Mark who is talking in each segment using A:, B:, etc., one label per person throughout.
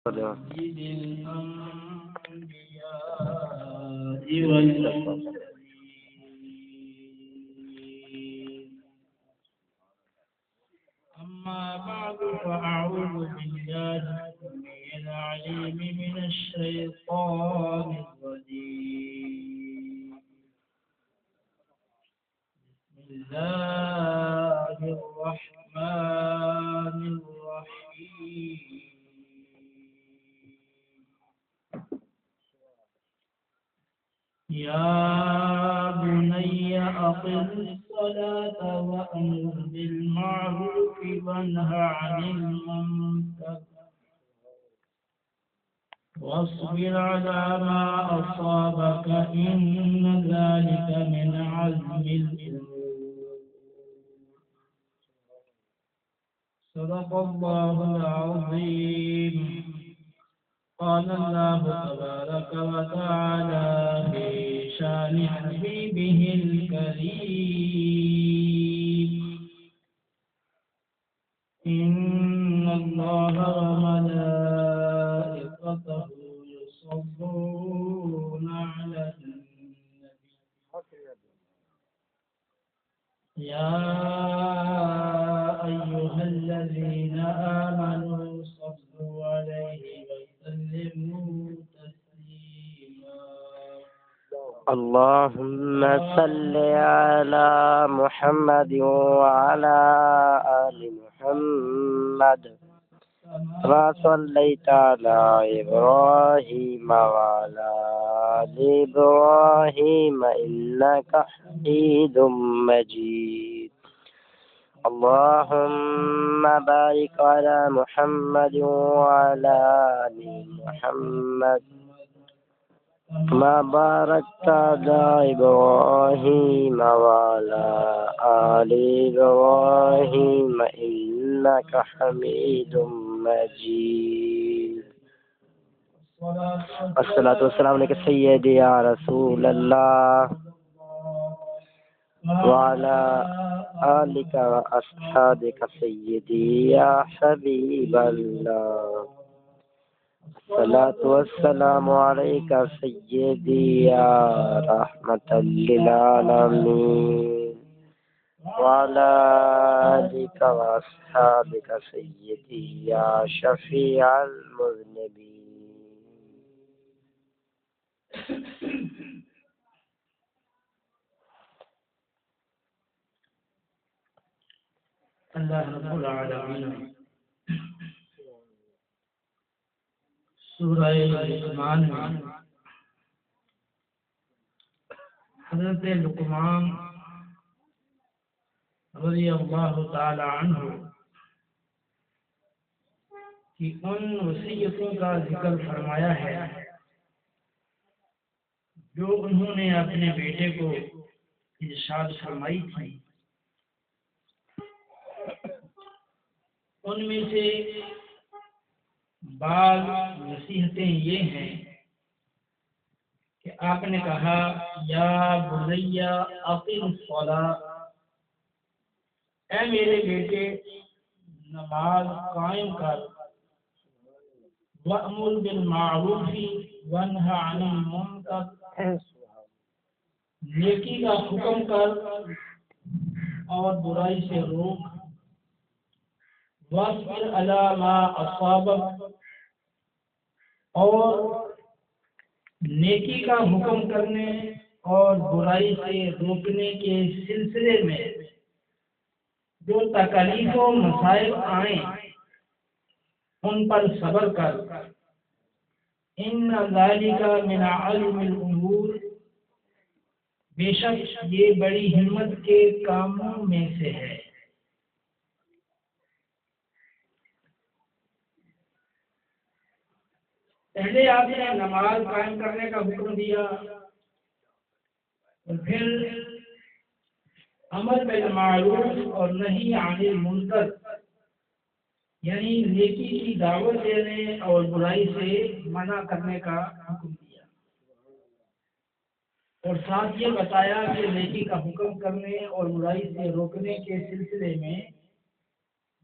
A: سيد الأنبياء والمرسلين. أما بعد فأعوذ بالله السميع العليم من الشيطان الرجيم. بسم الله الرحمن الرحيم. يا بني أقم الصلاة وأمر بالمعروف وانه عن المنكر واصبر على ما أصابك إن ذلك من عزم الأمور. صدق الله العظيم. قال الله تبارك وتعالى في شان حبيبه الكريم: إن الله وملائكته يصلون على النبي يا أيها الذين آمنوا صلوا عليه وسلموا تسليما.
B: اللهم صل على محمد وعلى آل محمد كما صليت على إبراهيم وعلى آل إبراهيم إنك حميد مجيد. اللهم بارك على محمد وعلى آل محمد كما باركت على إبراهيم وعلى آل إبراهيم إنك حميد مجيد. الصلاة والسلام عليك سيدي يا رسول الله وعلى آلك وأصحابك سيدي يا حبيب الله. الصلاة والسلام عليك سيدي يا رحمة للعالمين وعلى آلك وأصحابك سيدي يا شفيع المذنبين.
A: اللہ رب العالمین سورہ لقمان میں حضرت لقمان رضی اللہ تعالی عنہ کی ان وصیتوں کا ذکر فرمایا ہے جو انہوں نے اپنے بیٹے کو ارشاد فرمائی تھی. ان میں سے بعض نصیحتیں یہ ہیں کہ آپ نے کہا یا بنی اقم الصلاۃ، اے میرے بیٹے نماز قائم کر، وَأْمُرْ بِالْمَعْرُوفِ وَانْهَ عَنِ الْمُنکر، نیکی کا حکم کر اور برائی سے روک، وَاصْبِرْ عَلَىٰ مَا أَصَابَكَ، اور نیکی کا حکم کرنے اور برائی سے روکنے کے سلسلے میں جو تکالیف و مصائب آئیں ان پر صبر کر. ان ذالک من عزم الامور، بے شک یہ بڑی ہمت کے کاموں میں سے ہے. پہلے آپ نے نماز قائم کرنے کا حکم دیا اور پھر امر بالمعروف اور نہی عن المنکر یعنی نیکی کی دعوت دینے اور برائی سے منع کرنے کا حکم دیا، اور ساتھ یہ بتایا کہ نیکی کا حکم کرنے اور برائی سے روکنے کے سلسلے میں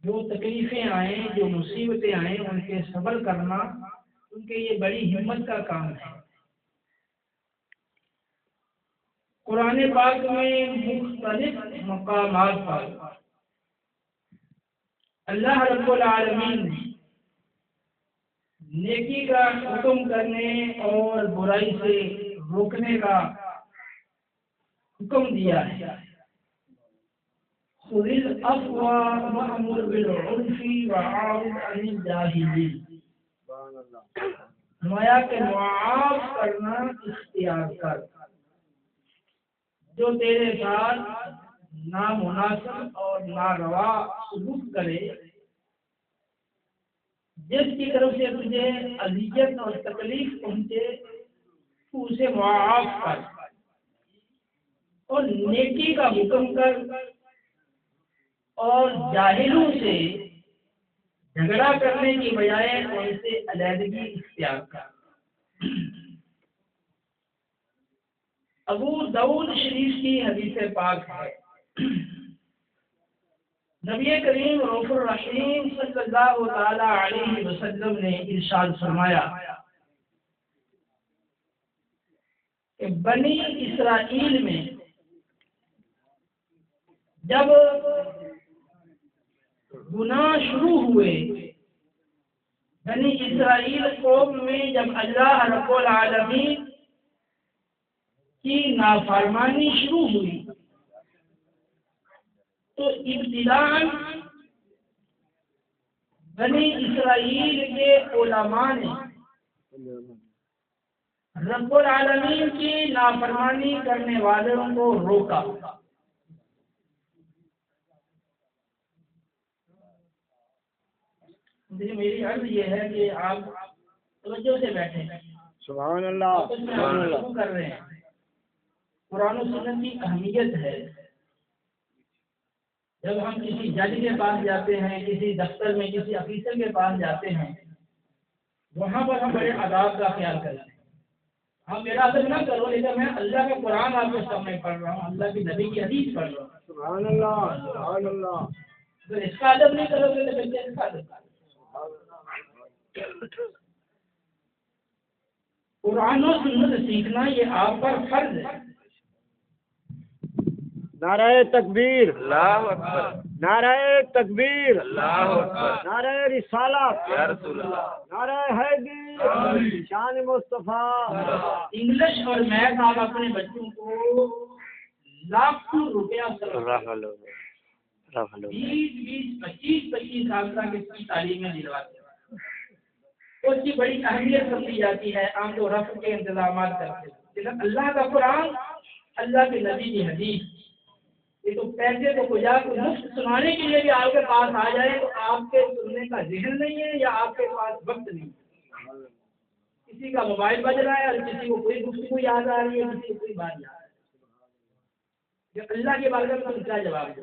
A: جو تکلیفیں آئیں، جو مصیبتیں آئیں، ان کے صبر کرنا ان کے یہ بڑی ہمت کا کام ہے۔ قرآن پاک میں مختلف مقامات پر اللہ رب العالمین نے نیکی کا حکم کرنے اور برائی سے روکنے کا حکم دیا ہے۔ خذ العفو وأمر بالعرف وأعرض عن الجاہلین، فرمایا کہ معاف کرنا اختیار کر، جو تیرے ساتھ نامناسب اور ناروا سلوک کرے، جس کی طرف سے تجھے اذیت اور تکلیف پہنچے، تو اسے معاف کر اور نیکی کا حکم کر، اور جاہلوں سے جھگڑا کرنے کی بجائے ان سے علیحدگی اختیار کر۔ ابو داؤد شریف کی حدیث پاک ہے، نبی کریم رؤوف الرحیم صلی اللہ تعالی علیہ وسلم نے ارشاد فرمایا کہ بنی اسرائیل میں جب گناہ شروع ہوئے، بنی اسرائیل قوم میں جب اللہ رب العالمین کی نافرمانی شروع ہوئی، تو ابتداءً بنی اسرائیل کے علماء نے رب العالمین کی نافرمانی کرنے والوں کو روکا۔ میری عرض یہ ہے کہ آپ توجہ سے بیٹھے ہیں،
C: سبحان اللہ، سبحان اللہ
A: کر رہے ہیں۔ قرآن و سنت کی اہمیت ہے۔ جب ہم کسی جج کے پاس جاتے ہیں، کسی دفتر میں کسی افیسر کے پاس جاتے ہیں، وہاں پر ہم بڑے آداب کا خیال کرتے ہیں۔ ہم میرا ادب نہ کرو، لیکن میں اللہ کا قرآن آپ کے سامنے پڑھ رہا ہوں، اللہ کی نبی کی حدیث پڑھ رہا ہوں۔
C: سبحان اللہ، سبحان اللہ۔
A: اگر اس کا ادب نہیں کرو گے تو پھر کس کا ادب کرو؟ قرآن و سنت سیکھنا یہ آپ پر فرض ہے۔
C: نعرہ تکبیر،
B: اللہ اکبر،
C: نعرہ تکبیر،
B: اللہ اکبر،
C: نعرہ رسالت،
B: یا رسول اللہ،
C: نعرہ حیدر، شان مصطفیٰ۔
A: انگلش اور میتھ آپ اپنے بچوں کو لاکھوں روپیہ بیس 25 سال تک اس کی تعلیمیں دلواتے ہیں۔ اس کی بڑی اہمیت سمجھی جاتی ہے، عام طور رفع کے انتظامات کرتے ہیں، لیکن اللہ کا قرآن، اللہ کے نبی کی حدیث، یہ تو پیسے کو کجا کو مفت سنانے کے لیے بھی آپ کے پاس آ جائے تو آپ کے سننے کا ذہن نہیں ہے یا آپ کے پاس وقت نہیں ہے۔ کسی کا موبائل بج رہا ہے اور کسی کو کوئی گفتگو یاد آ رہی ہے، کسی کو کوئی بات یاد آ رہی ہے۔ اللہ کے بارے میں تم کیا جواب دو؟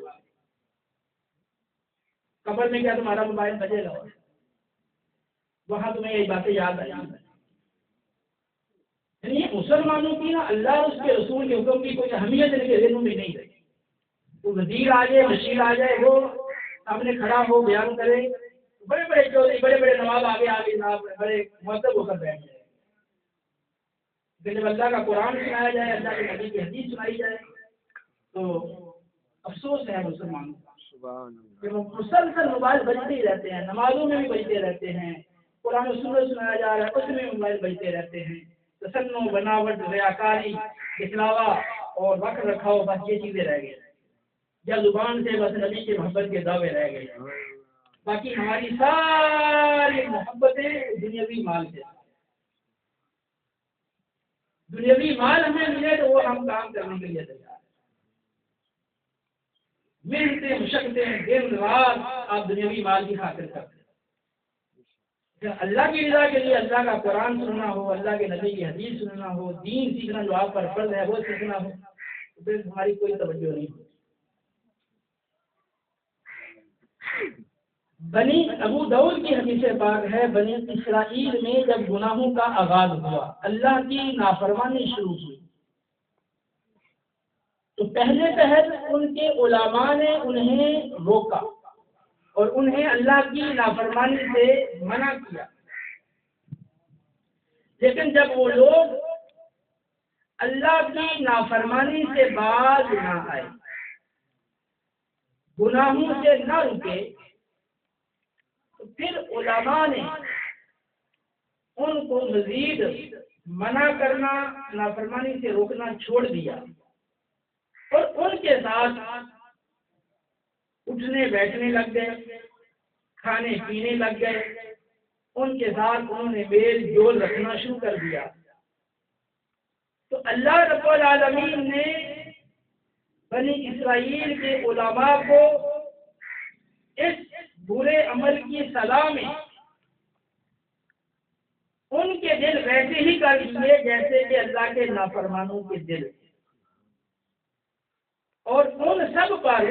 A: قبر میں کیا تمہارا موبائل بجے گا؟ وہاں تمہیں یہ باتیں یاد آئی؟ یعنی مسلمانوں کی نا اللہ اور اس کے رسول کے حکم کی کوئی اہمیت ان کے ذہنوں میں نہیں رہی۔ وہ وزیر آ جائے، بشیر آ جائے، وہ سامنے کھڑا ہو بیان کرے، بڑے بڑے چودھری، بڑے بڑے نواب آگے بڑے مہذب ہو کر بیٹھ جائے۔ جب اللہ کا قرآن سنایا جائے، اللہ کے نبی کی حدیث سنائی جائے تو افسوس ہے مسلمانوں کا کہ وہ مسلسل موبائل بجتے ہی رہتے ہیں، نمازوں میں بھی بجتے رہتے ہیں، قرآن و سنت سنایا جا رہا ہے اس میں موبائل بجتے رہتے ہیں۔ تسنن، بناوٹ، ریاکاری، دکھلاوا اور وقت رکھاؤ، بس یہ چیزیں رہ گئی، یا زبان سے بس نبی کی محبت کے دعوے رہ گئے۔ باقی ہماری ساری محبتیں دنیاوی مال سے، دنیاوی مال ہمیں ملے تو وہ ہم کام کرنے کے لیے تیار ہیں۔ محنتیں، مشقتیں، دن رات آپ دنیاوی مال کی خاطر کرتے ہیں۔ اللہ کی رضا کے لیے اللہ کا قرآن سننا ہو، اللہ کے نبی کی حدیث سننا ہو، دین سیکھنا جو آپ پر فرض ہے وہ سیکھنا ہو، تو پھر ہماری کوئی توجہ نہیں ہوتی۔ بنی ابو داؤد کی حدیث پاک ہے، بنی اسرائیل میں جب گناہوں کا آغاز ہوا، اللہ کی نافرمانی شروع ہوئی، تو پہلے ان کے علماء نے انہیں روکا، اور انہیں اللہ کی نافرمانی سے منع کیا، لیکن جب وہ لوگ اللہ کی نافرمانی سے باز نہ آئے، گناہوں سے نہ رکے، تو پھر علماء نے ان کو مزید منع کرنا، نافرمانی سے روکنا چھوڑ دیا، اور ان کے ساتھ اٹھنے بیٹھنے لگ گئے، کھانے پینے لگ گئے، ان کے ساتھ انہوں نے میل جول رکھنا شروع کر دیا۔ تو اللہ رب العالمین نے بنی اسرائیل کے علماء کو اس برے عمل کی سزا میں ان کے دل ویسے ہی کر دیے جیسے کہ اللہ کے نافرمانوں کے دل، اور ان سب پر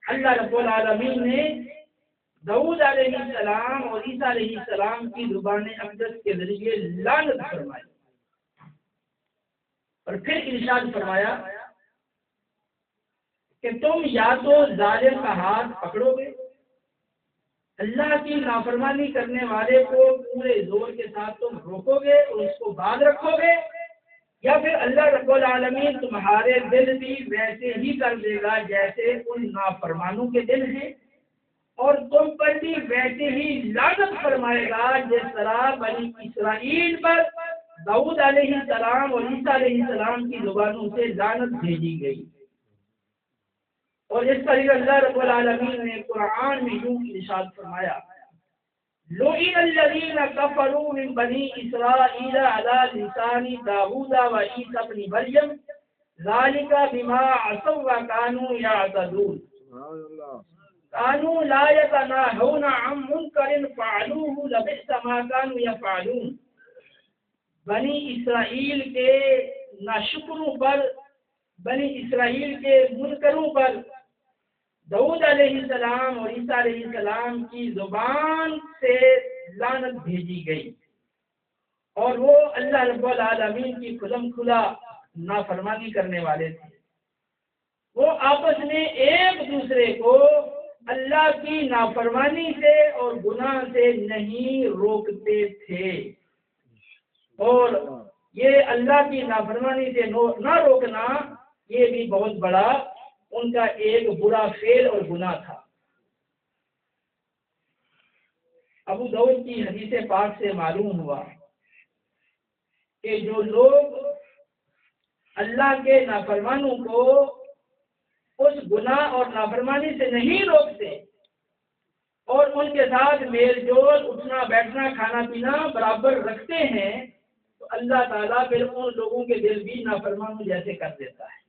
A: اللہ رب العالمین نے داؤد علیہ السلام اور عیسیٰ علیہ السلام کی زبان اقدس کے ذریعے لعنت فرمائی، اور پھر ارشاد فرمایا کہ تم یا تو ظالم کا ہاتھ پکڑو گے، اللہ کی نافرمانی کرنے والے کو پورے زور کے ساتھ تم روکو گے اور اس کو باز رکھو گے، یا پھر اللہ رب العالمین تمہارے دل بھی ویسے ہی کر دے گا جیسے ان نافرمانوں کے دل ہیں، اور تم پر بھی ویسے ہی لعنت فرمائے گا جس طرح بنی اسرائیل پر داؤد علیہ السلام اور عیسیٰ علیہ السلام کی زبانوں سے لعنت بھیجی گئی۔ اور اس طریقے اللہ رب العالمین نے قرآن میں یوں ارشاد فرمایا، لُعِنَ الَّذِينَ كَفَرُوا مِن بَنِي إِسْرَائِيلَ عَلَى لِسَانِ دَاوُودَ وَعِيسَى ابْنِ مَرْيَمَ ذَلِكَ بِمَا عَصَوا وَكَانُوا يَعْتَدُونَ كَانُوا لَا يَتَنَاهَوْنَ عَن مُنكَرٍ فَعَلُوهُ لَبِئْسَ مَا كَانُوا يَفْعَلُونَ۔ بنی اسرائیل کے ناشکروں پر، بنی اسرائیل کے منکروں پر داؤد علیہ السلام اور عیسیٰ علیہ السلام کی زبان سے لعنت بھیجی گئی، اور وہ اللہ رب العالمین کی کھلم کھلا نافرمانی کرنے والے تھے۔ وہ آپس میں ایک دوسرے کو اللہ کی نافرمانی سے اور گناہ سے نہیں روکتے تھے، اور یہ اللہ کی نافرمانی سے نہ روکنا یہ بھی بہت بڑا ان کا ایک برا فعل اور گناہ تھا۔ ابو داؤد کی حدیث پاک سے معلوم ہوا کہ جو لوگ اللہ کے نافرمانوں کو اس گناہ اور نافرمانی سے نہیں روکتے اور ان کے ساتھ میل جول، اٹھنا بیٹھنا، کھانا پینا برابر رکھتے ہیں، تو اللہ تعالیٰ پھر ان لوگوں کے دل بھی نافرمانوں جیسے کر دیتا ہے،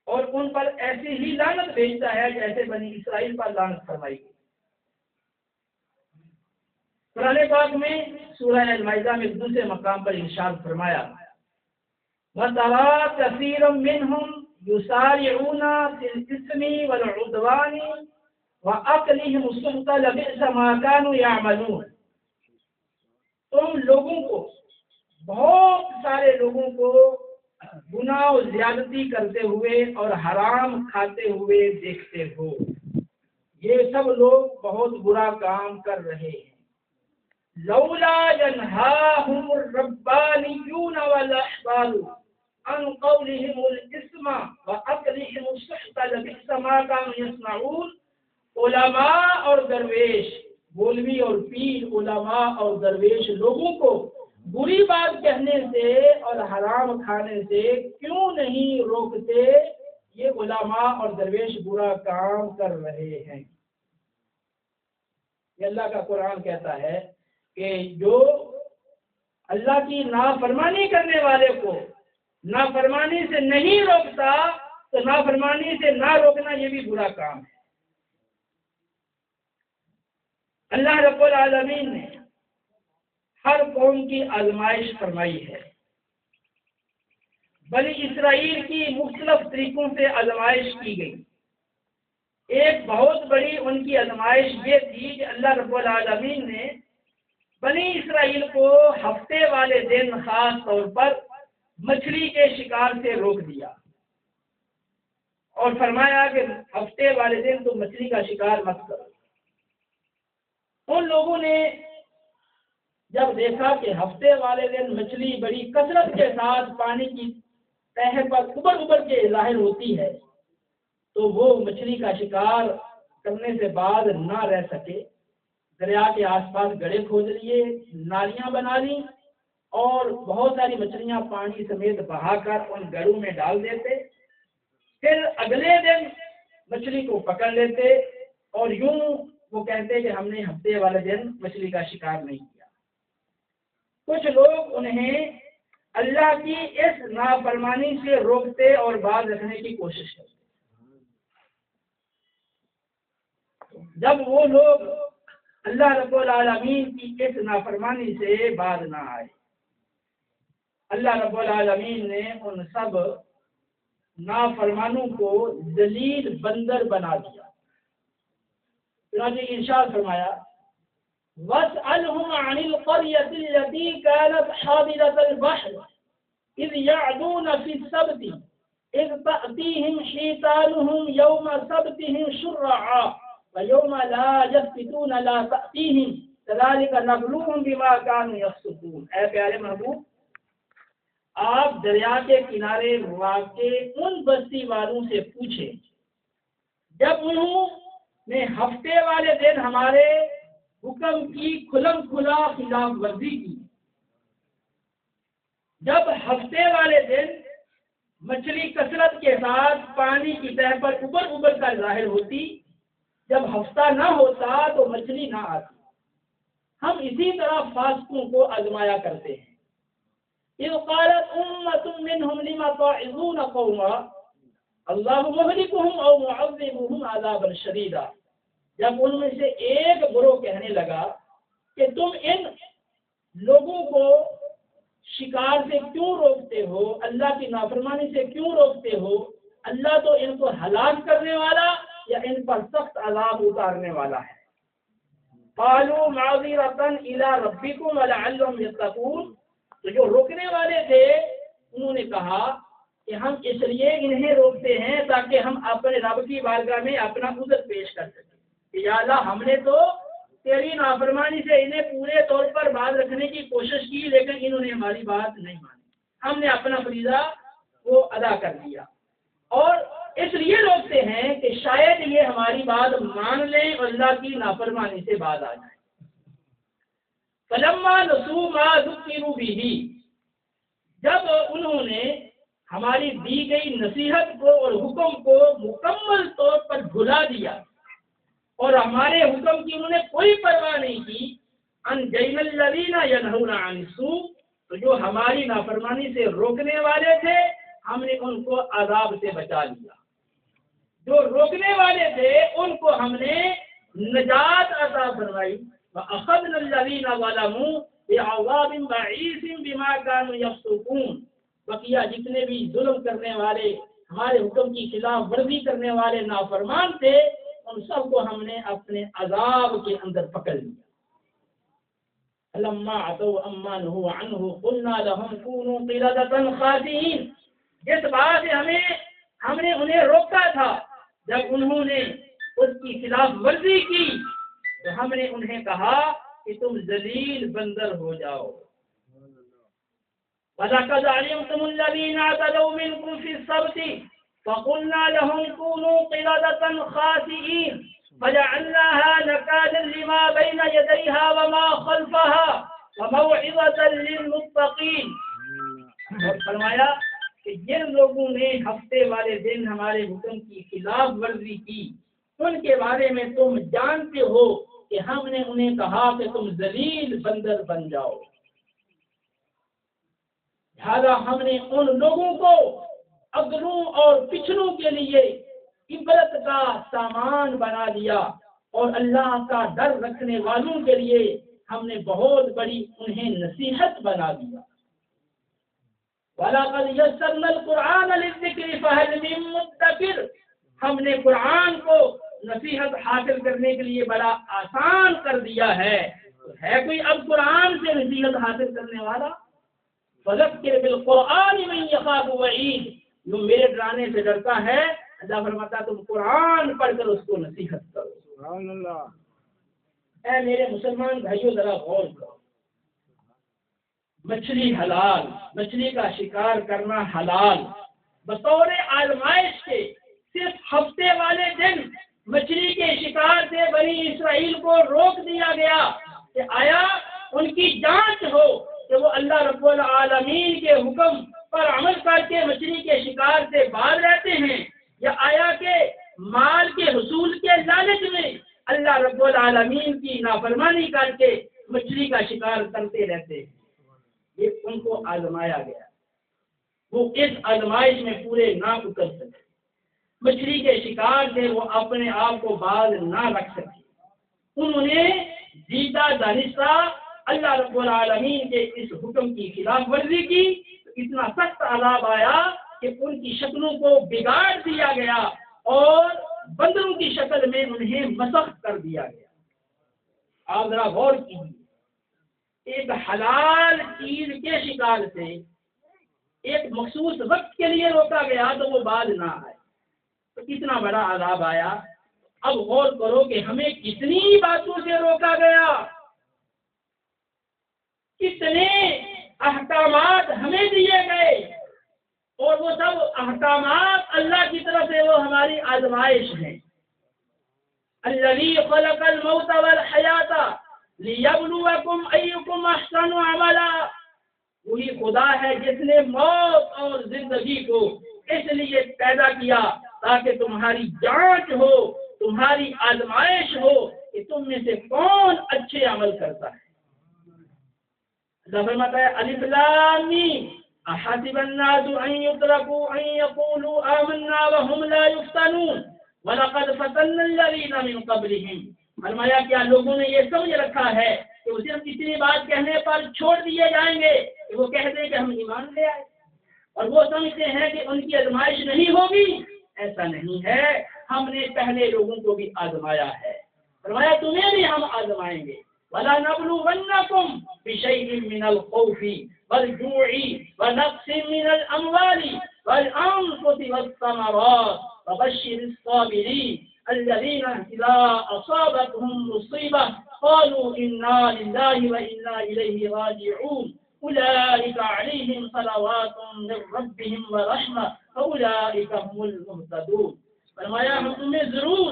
A: اور ان پر ایسی ہی لعنت بھیجتا ہے جیسے بنی اسرائیل پر لعنت فرمائی گئی۔ قرآن پاک میں سورہ المائدہ میں دوسرے مقام پر ارشاد فرمایا، وَتَرَىٰ كَثِيرًا مِّنْهُمْ يُسَارِعُونَ فِي الْإِثْمِ وَالْعُدْوَانِ وَأَكْلِهِمُ السُّحْتَ لَبِئْسَ مَا كَانُوا يَعْمَلُونَ۔ تم لوگوں کو، بہت سارے لوگوں کو گناہ و زیادتی کرتے ہوئے اور حرام کھاتے ہوئے دیکھتے ہو، یہ سب لوگ بہت برا کام کر رہے ہیں۔ لولا ينهاهم الربانيون والأحبار عن قولهم الإثم وأكلهم السحت لبئس ما كانوا يصنعون۔ علماء اور درویش، مولوی اور پیر، علماء اور درویش لوگوں کو بری بات کہنے سے اور حرام کھانے سے کیوں نہیں روکتے؟ یہ علماء اور درویش برا کام کر رہے ہیں۔ یہ اللہ کا قرآن کہتا ہے کہ جو اللہ کی نافرمانی کرنے والے کو نافرمانی سے نہیں روکتا، تو نافرمانی سے نہ روکنا یہ بھی برا کام ہے۔ اللہ رب العالمین نے ہر قوم کی آزمائش فرمائی ہے۔ بنی اسرائیل کی مختلف طریقوں سے آزمائش کی گئی۔ ایک بہت بڑی ان کی آزمائش یہ تھی کہ اللہ رب العالمین نے بنی اسرائیل کو ہفتے والے دن خاص طور پر مچھلی کے شکار سے روک دیا، اور فرمایا کہ ہفتے والے دن تم مچھلی کا شکار مت کرو۔ ان لوگوں نے جب دیکھا کہ ہفتے والے دن مچھلی بڑی کثرت کے ساتھ پانی کی تہ پر ابھر کے ظاہر ہوتی ہے تو وہ مچھلی کا شکار کرنے سے بعد نہ رہ سکے، دریا کے آس پاس گڑھے کھود لیے، نالیاں بنا لیں اور بہت ساری مچھلیاں پانی سمیت بہا کر ان گڑھوں میں ڈال دیتے، پھر اگلے دن مچھلی کو پکڑ لیتے اور یوں وہ کہتے کہ ہم نے ہفتے والے دن مچھلی کا شکار نہیں کیا۔ کچھ لوگ انہیں اللہ کی اس نافرمانی سے روکتے اور باز رکھنے کی کوشش کرتے۔ جب وہ لوگ اللہ رب العالمین کی اس نافرمانی سے باز نہ آئے، اللہ رب العالمین نے ان سب نافرمانوں کو ذلیل بندر بنا دیا۔ چنانچہ ارشاد فرمایا وَاسْأَلْهُمْ عَنِ الْقَرْيَةِ الَّتِي كَانَتْ حَاضِرَةَ الْبَحْرِ إِذْ يَعْدُونَ فِي السَّبْتِ إِذْ تَأْتِيهِمْ حِيتَانُهُمْ يَوْمَ سَبْتِهِمْ شُرَّعًا وَيَوْمَ لَا يَسْبِتُونَ لَا تَأْتِيهِمْ كَذَلِكَ نَبْلُوهُمْ بِمَا كَانُوا يَفْسُقُونَ۔ اے پیارے محبوب، آپ دریا کے کنارے واقع ان بستی والوں سے پوچھیں جب انہوں نے ہفتے والے دن ہمارے حکم کی کھلم کھلا خلاف ورزی کی، جب ہفتے والے دن مچھلی کثرت کے ساتھ پانی کی تہ پر ابھر کر ظاہر ہوتی، جب ہفتہ نہ ہوتا تو مچھلی نہ آتی۔ ہم اسی طرح فاسقوں کو آزمایا کرتے ہیں۔ اذ قالت امة منهم لم تعظون قوما اللہ مہلکہم او معذبہم عذابا شدیدا، جب ان میں سے ایک گروہ کہنے لگا کہ تم ان لوگوں کو شکار سے کیوں روکتے ہو، اللہ کی نافرمانی سے کیوں روکتے ہو، اللہ تو ان کو ہلاک کرنے والا یا ان پر سخت عذاب اتارنے والا ہے۔ قالوا معذرۃ الی ربکم ولعلہم یتقون، تو جو روکنے والے تھے انہوں نے کہا کہ ہم اس لیے انہیں روکتے ہیں تاکہ ہم اپنے رب کی بارگاہ میں اپنا عذر پیش کر سکیں کہ یا اللہ ہم نے تو تیری نافرمانی سے انہیں پورے طور پر باز رکھنے کی کوشش کی لیکن انہوں نے ہماری بات نہیں مانی، ہم نے اپنا فریضہ وہ ادا کر دیا، اور اس لیے روکتے ہیں کہ شاید یہ ہماری بات مان لیں اور اللہ کی نافرمانی سے باز آ جائیں۔ فلما نسوا ما ذکروا بہ، جب انہوں نے ہماری دی گئی نصیحت کو اور حکم کو مکمل طور پر بھلا دیا اور ہمارے حکم کی انہوں نے کوئی پرواہ نہیں کی، انجینا الذین ینہون عن السوء، تو جو ہماری نافرمانی سے روکنے والے تھے ہم نے ان کو عذاب سے بچا لیا، جو روکنے والے تھے ان کو ہم نے نجات عطا فرمائی۔ وَأَخَذْنَا الَّذِينَ ظَلَمُوا بِعَذَابٍ بَعِيسٍ بِمَا كَانُوا يَفْسُقُونَ، بقیہ جتنے بھی ظلم کرنے والے، ہمارے حکم کی خلاف ورزی کرنے والے نافرمان تھے، ان سب کو ہم نے اپنے عذاب کے اندر پکڑ لیا۔ فَلَمَّا عَتَوْا عَمَّا نُهُوا عَنْهُ قُلْنَا لَهُمْ كُونُوا قِرَدَةً خَاسِئِينَ، جس بات سے ہم نے انہیں روکا تھا جب انہوں نے اس کی خلاف ورزی کی تو ہم نے انہیں کہا کہ تم ذلیل بندر ہو جاؤ۔ وَلَقَدْ عَلِمْتُمُ الَّذِينَ اعْتَدَوْا مِنْكُمْ فِي السَّبْتِ فَقُلْنَا لَهُمْ كُونُوا قِرَدَةً خَاسِئِينَ فَجَعَلْنَاهَا نَكَالًا لِمَا بَيْنَ يَدَيْهَا وَمَا خَلْفَهَا وَمَوْعِظَةً لِلْمُتَّقِينَ، اور فرمایا کہ جن لوگوں نے ہفتے والے دن ہمارے حکم کی خلاف ورزی کی ان کے بارے میں تم جانتے ہو کہ ہم نے انہیں کہا کہ تم ذلیل بندر بن جاؤ، لہذا ہم نے ان لوگوں کو اگلوں اور پچھلوں کے لیے عبرت کا سامان بنا دیا اور اللہ کا ڈر رکھنے والوں کے لیے ہم نے بہت بڑی انہیں نصیحت بنا دیا۔ وَلَقَدْ يَسَّرْنَا الْقُرْآنَ لِلذِّكْرِ فَهَلْ مِن مُّدَّكِرٍ، ہم نے قرآن کو نصیحت حاصل کرنے کے لیے بڑا آسان کر دیا ہے، تو ہے کوئی اب قرآن سے نصیحت حاصل کرنے والا؟ فَذَكِّرْ بِالْقُرْآنِ مَن يَخَافُ وَعِيدِ، جو میرے ڈرانے سے ڈرتا ہے اللہ فرماتا تم قرآن پڑھ کر اس کو نصیحت کرو.
C: سبحان اللہ.
A: اے میرے مسلمان بھائیوں ذرا غور کرو. مچھلی حلال، مچھلی کا شکار کرنا حلال، بطور آزمائش کے صرف ہفتے والے دن مچھلی کے شکار سے بنی اسرائیل کو روک دیا گیا کہ آیا ان کی جانچ ہو کہ وہ اللہ رب العالمین کے حکم پر عمل کر کے مچھلی کے شکار سے باز رہتے ہیں، یا آیا کہ مال کے حصول کے لالچ میں اللہ رب العالمین کی نافرمانی کر کے مچھلی کا شکار کرتے رہتے ہیں. یہ ان کو آزمایا گیا، وہ اس آزمائش میں پورے نہ اتر سکے، مچھلی کے شکار سے وہ اپنے آپ کو باز نہ رکھ سکے. انہوں نے جیتا دانستہ اللہ رب العالمین کے اس حکم کی خلاف ورزی کی تو اتنا سخت عذاب آیا کہ ان کی شکلوں کو بگاڑ دیا گیا اور بندروں کی شکل میں انہیں مسخ کر دیا گیا. آپ ذرا غور کیجیے، ایک حلال چیز کے شکار سے ایک مخصوص وقت کے لیے روکا گیا تو وہ باز نہ آئے تو کتنا بڑا عذاب آیا. اب غور کرو کہ ہمیں کتنی باتوں سے روکا گیا، کتنے احکامات ہمیں دیے گئے، اور وہ سب احکامات اللہ کی طرف سے وہ ہماری آزمائش ہیں. الذی خلق الموت والحیات لیبلوکم ایکم احسن عملا. وہی خدا ہے جس نے موت اور زندگی کو اس لیے پیدا کیا تاکہ تمہاری جانچ ہو، تمہاری آزمائش ہو کہ تم میں سے کون اچھے عمل کرتا ہے. اللہ فرماتا ہے الف لام میم احسب الناس ان يتركوا ان يقولوا آمنا وهم لا يفتنون وَلَقَدْ فَتَنَّا الَّذِينَ مِن قَبْلِهِمْ. فرمایا کیا لوگوں نے یہ سمجھ رکھا ہے کہ وہ صرف اتنی بات کہنے پر چھوڑ دیے جائیں گے کہ وہ کہہ دیں کہ ہم ایمان لے آئے، اور وہ سمجھتے ہیں کہ ان کی آزمائش نہیں ہوگی. ایسا نہیں ہے، ہم نے پہلے لوگوں کو بھی آزمایا ہے. فرمایا تمہیں بھی ہم آزمائیں گے. وَلَنَبْلُوَنَّكُمْ بِشَيْءٍ مِّنَ الْخَوْفِ وَالْجُوعِ وَنَقْصٍ مِّنَ الْأَمْوَالِ وَالْأَنفُسِ وَالثَّمَرَاتِ وَبَشِّرِ الصَّابِرِينَ الَّذِينَ إِذَا أَصَابَتْهُم مُّصِيبَةٌ قَالُوا إِنَّا لِلَّهِ وَإِنَّا إِلَيْهِ رَاجِعُونَ أُولَٰئِكَ عَلَيْهِمْ صَلَوَاتٌ مِّن رَّبِّهِمْ وَرَحْمَةٌ وَأُولَٰئِكَ هُمُ الْمُهْتَدُونَ. فرمایا ہم تمہیں ضرور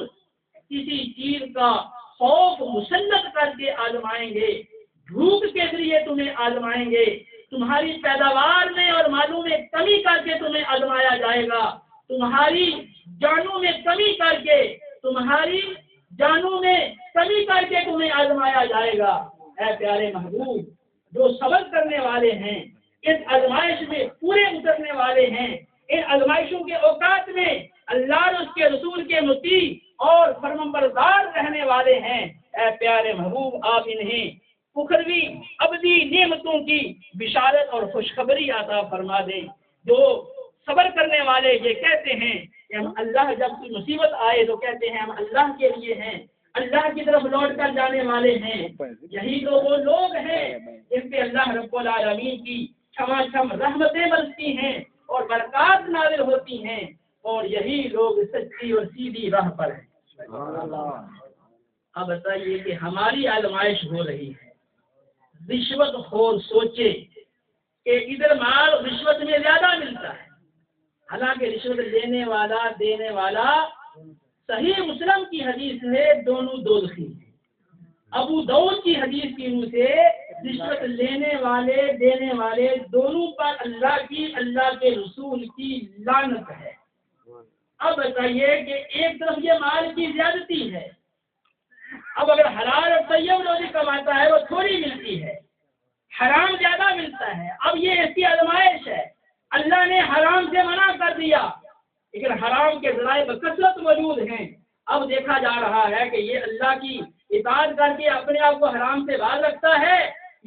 A: کسی چیز کا خوف مسلط کر کے آزمائیں گے، بھوک کے ذریعے تمہیں آزمائیں گے، تمہاری پیداوار میں اور مالوں میں کمی کر کے تمہیں آزمایا جائے گا، تمہاری جانوں میں کمی کر کے تمہیں آزمایا جائے گا. اے پیارے محبوب، جو صبر کرنے والے ہیں، اس آزمائش میں پورے اترنے والے ہیں، ان آزمائشوں کے اوقات میں اللہ اور اس کے رسول کے مطیع اور فرمانبردار رہنے والے ہیں، اے پیارے محبوب آپ انہیں اخروی ابدی نعمتوں کی بشارت اور خوشخبری عطا فرما دیں. جو صبر کرنے والے یہ کہتے ہیں کہ ہم اللہ، جب کوئی مصیبت آئے تو کہتے ہیں ہم اللہ کے لیے ہیں، اللہ کی طرف لوٹ کر جانے والے ہیں. یہی تو وہ لوگ ہیں جن پہ اللہ رب العالمین کی چھما چھم رحمتیں برستی ہیں اور برکات نازل ہوتی ہیں، اور یہی لوگ سچی اور سیدھی راہ پر ہیں. اب بتائیے کہ ہماری آزمائش ہو رہی ہے. رشوت خور سوچے کہ ادھر مال رشوت میں زیادہ ملتا ہے، حالانکہ رشوت لینے والا صحیح مسلم کی حدیث ہے دونوں دوزخی ہیں. ابو داؤد کی حدیث کی روح سے رشوت لینے والے دینے والے دونوں پر اللہ کے رسول کی لعنت ہے. اب بتائیے کہ ایک طرف یہ مال کی زیادتی ہے، اب اگر حلال اور طیب روزی کماتا ہے وہ تھوڑی ملتی ہے، حرام زیادہ ملتا ہے. اب یہ اس کی آزمائش ہے. اللہ نے حرام سے منع کر دیا، لیکن حرام کے ذرائع بکثرت موجود ہیں. اب دیکھا جا رہا ہے کہ یہ اللہ کی اطاعت کر کے اپنے آپ کو حرام سے باز رکھتا ہے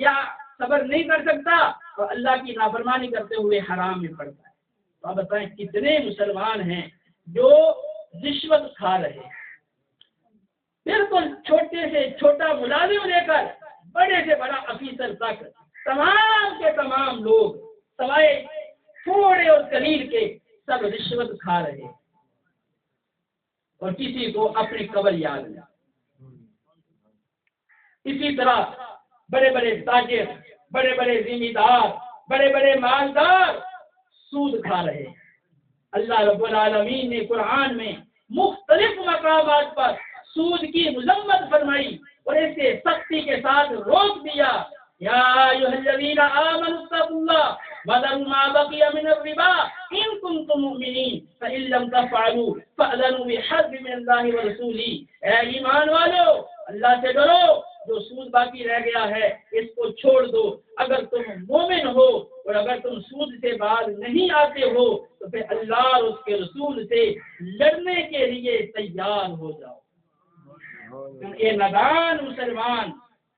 A: یا صبر نہیں کر سکتا اور اللہ کی نافرمانی کرتے ہوئے حرام میں پڑتا ہے. تو اب بتائیں کتنے مسلمان ہیں جو رشوت کھا رہے ہیں. بالکل چھوٹے سے چھوٹا ملازم لے کر بڑے سے بڑا افیسر تک تمام کے تمام لوگ سوائے تھوڑے اور قلیل کے سب رشوت کھا رہے ہیں. اور کسی کو اپنی قبر یاد نہیں۔ اسی طرح بڑے بڑے تاجر، بڑے بڑے ذمہ دار، بڑے بڑے مالدار سود کھا رہے ہیں۔ اللہ رب العالمین نے قرآن میں مختلف مقامات پر سود کی مذمت فرمائی اور اسے سختی کے ساتھ روک دیا۔ یا ایھا الذین آمنوا اتقوا اللہ وذروا ما بقی من الربا ان کنتم مؤمنین فإن لم تفعلوا فأذنوا بحرب من اللہ ورسولہ۔ اے ایمان والو، اللہ سے ڈرو، جو سود باقی رہ گیا ہے اس کو چھوڑ دو اگر تم مومن ہو، اور اگر تم سود سے باز نہیں آتے ہو تو پھر اللہ اور اس کے رسول سے لڑنے کے لیے تیار ہو جاؤ۔ یہ نادان مسلمان،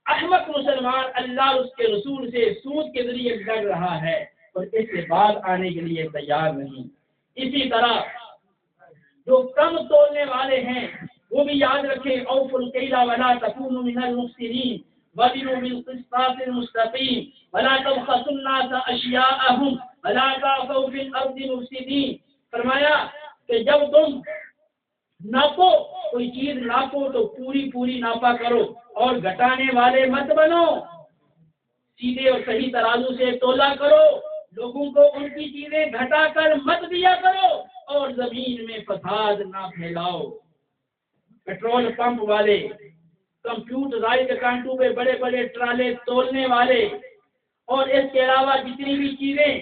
A: احمق مسلمان اللہ اور اس کے رسول سے سود کے ذریعے لڑ رہا ہے اور اس سے باز آنے کے لیے تیار نہیں۔ اسی طرح جو کم تولنے والے ہیں وہ بھی یاد رکھیں، اوفوا الکیل ولا تکونوا من المفسدین وزنوا بالقسطاس المستقیم ولا تبخسوا الناس اشیاءهم ولا تعثوا فی الارض مفسدین۔ فرمایا کہ جب تم ناپو، کوئی چیز ناپو تو پوری ناپا کرو اور گھٹانے والے مت بنو، سیدھے اور صحیح ترازو سے تولا کرو، لوگوں کو ان کی چیزیں گھٹا کر مت دیا کرو اور زمین میں فساد نہ پھیلاؤ۔ پیٹرول پمپ والے، کمپیوٹرائزڈ کانٹوں پہ بڑے بڑے ٹرالے تولنے والے، اور اس کے علاوہ جتنی بھی چیزیں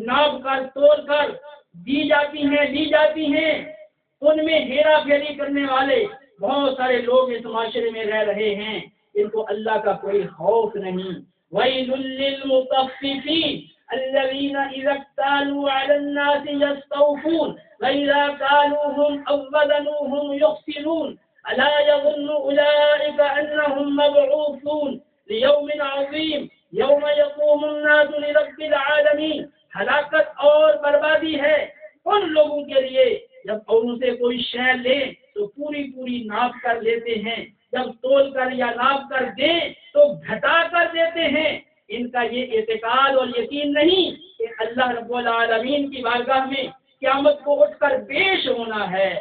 A: ناپ کر تول کر دی جاتی ہیں ان میں ہیرا پھیری کرنے والے بہت سارے لوگ اس معاشرے میں رہ رہے ہیں، ان کو اللہ کا کوئی خوف نہیں۔ وَيْلٌ لِّلْمُطَفِّفِينَ الَّذِينَ إِذَا اكْتَالُوا عَلَى النَّاسِ يَسْتَوْفُونَ وَإِذَا كَالُوهُمْ أَو وَّزَنُوهُمْ يُخْسِرُونَ أَلَا يَظُنُّ أُولَٰئِكَ أَنَّهُم مَّبْعُوثُونَ لِيَوْمٍ عَظِيمٍ يَوْمَ يَقُومُ النَّاسُ لِرَبِّ الْعَالَمِينَ۔ ہلاکت اور بربادی ہے ان لوگوں کے لیے جب اوروں سے کوئی شے لیں تو پوری ناپ کر لیتے ہیں، جب تول کر یا ناپ کر دیں تو گھٹا کر دیتے ہیں۔ ان کا یہ اعتقاد اور یقین نہیں کہ اللہ رب العالمین کی بارگاہ میں قیامت کو اٹھ کر پیش ہونا ہے۔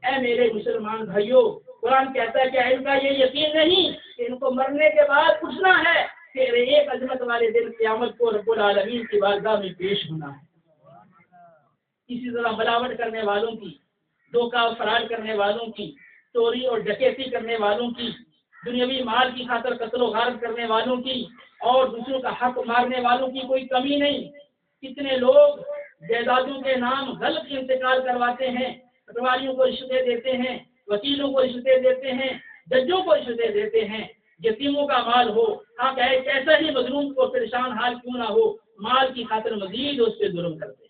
A: اے میرے مسلمان بھائیوں، قرآن کہتا ہے کہ ان کا یہ یقین نہیں کہ ان کو مرنے کے بعد اٹھنا ہے، پھر ایک عظمت والے دن قیامت کو رب العالمین کی بارگاہ میں پیش ہونا ہے۔ اسی طرح ملاوٹ کرنے والوں کی، دھوکہ فراڈ کرنے والوں کی، چوری اور ڈکیتی کرنے والوں کی، دنیاوی مال کی خاطر قتل و غارت کرنے والوں کی اور دوسروں کا حق مارنے والوں کی کوئی کمی نہیں۔ کتنے لوگ جائیدادوں کے نام غلط انتقال کرواتے ہیں، پٹواریوں کو رشوتیں دیتے ہیں، وکیلوں کو رشوتیں دیتے ہیں، ججوں کو رشوتیں دیتے ہیں، یتیموں کا مال ہو، آپ ایک ایسا ہی مظلوم کو پریشان حال کیوں نہ ہو، مال کی خاطر مزید اس پہ ظلم کرتے ہیں۔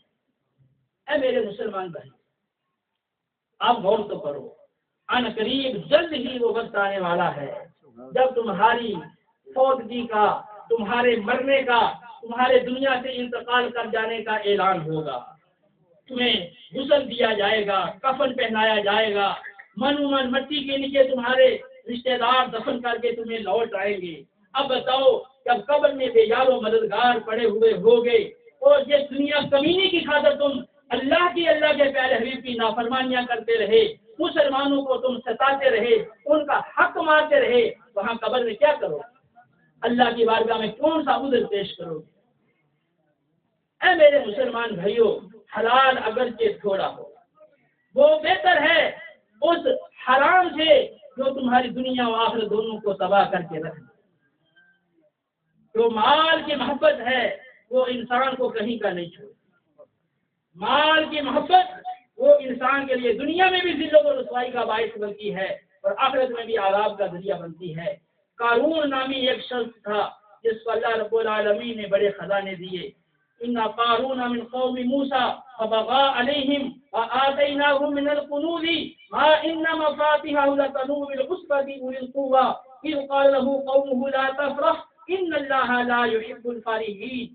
A: اے میرے مسلمان بھائی، آپ غور تو کرو، ان قریب جلد ہی وہ وقت آنے والا ہے جب تمہاری فوتگی کا، تمہارے مرنے کا، تمہارے دنیا سے انتقال کر جانے کا اعلان ہوگا۔ تمہیں غسل دیا جائے گا، کفن پہنایا جائے گا، من مٹی کے نیچے تمہارے رشتہ دار دفن کر کے تمہیں لوٹ آئیں گے۔ اب بتاؤ، جب قبر میں بے یار و مددگار پڑے ہوئے ہوگے اور یہ دنیا کمینی کی خاطر تم اللہ کے پیارے حبیب کی نافرمانیاں کرتے رہے، مسلمانوں کو تم ستاتے رہے، ان کا حق مارتے رہے، وہاں قبر میں کیا کرو؟ اللہ کی بارگاہ میں کون سا عذر پیش کرو گے؟ اے میرے مسلمان بھائیوں، حلال اگرچہ تھوڑا ہو وہ بہتر ہے اس حرام سے جو تمہاری دنیا و آخرت دونوں کو تباہ کر کے رکھ دے۔ جو مال کی محبت ہے وہ انسان کو کہیں کا نہیں چھوڑے۔ مال کی محبت وہ انسان کے لیے دنیا میں بھی ذلت و رسوائی کا باعث بنتی ہے اور آخرت میں بھی عذاب کا ذریعہ بنتی ہے۔ قارون نامی ایک شخص تھا جس کو اللہ رب العالمین نے بڑے خزانے دیے۔ ان قارون من قوم موسیٰ فبغى عليهم وآتيناه من الكنوز ما إن مفاتحه لتنوء بالعصبة أولي القوة إذ قال له قومه لا تفرح إن الله لا يحب الفرحين۔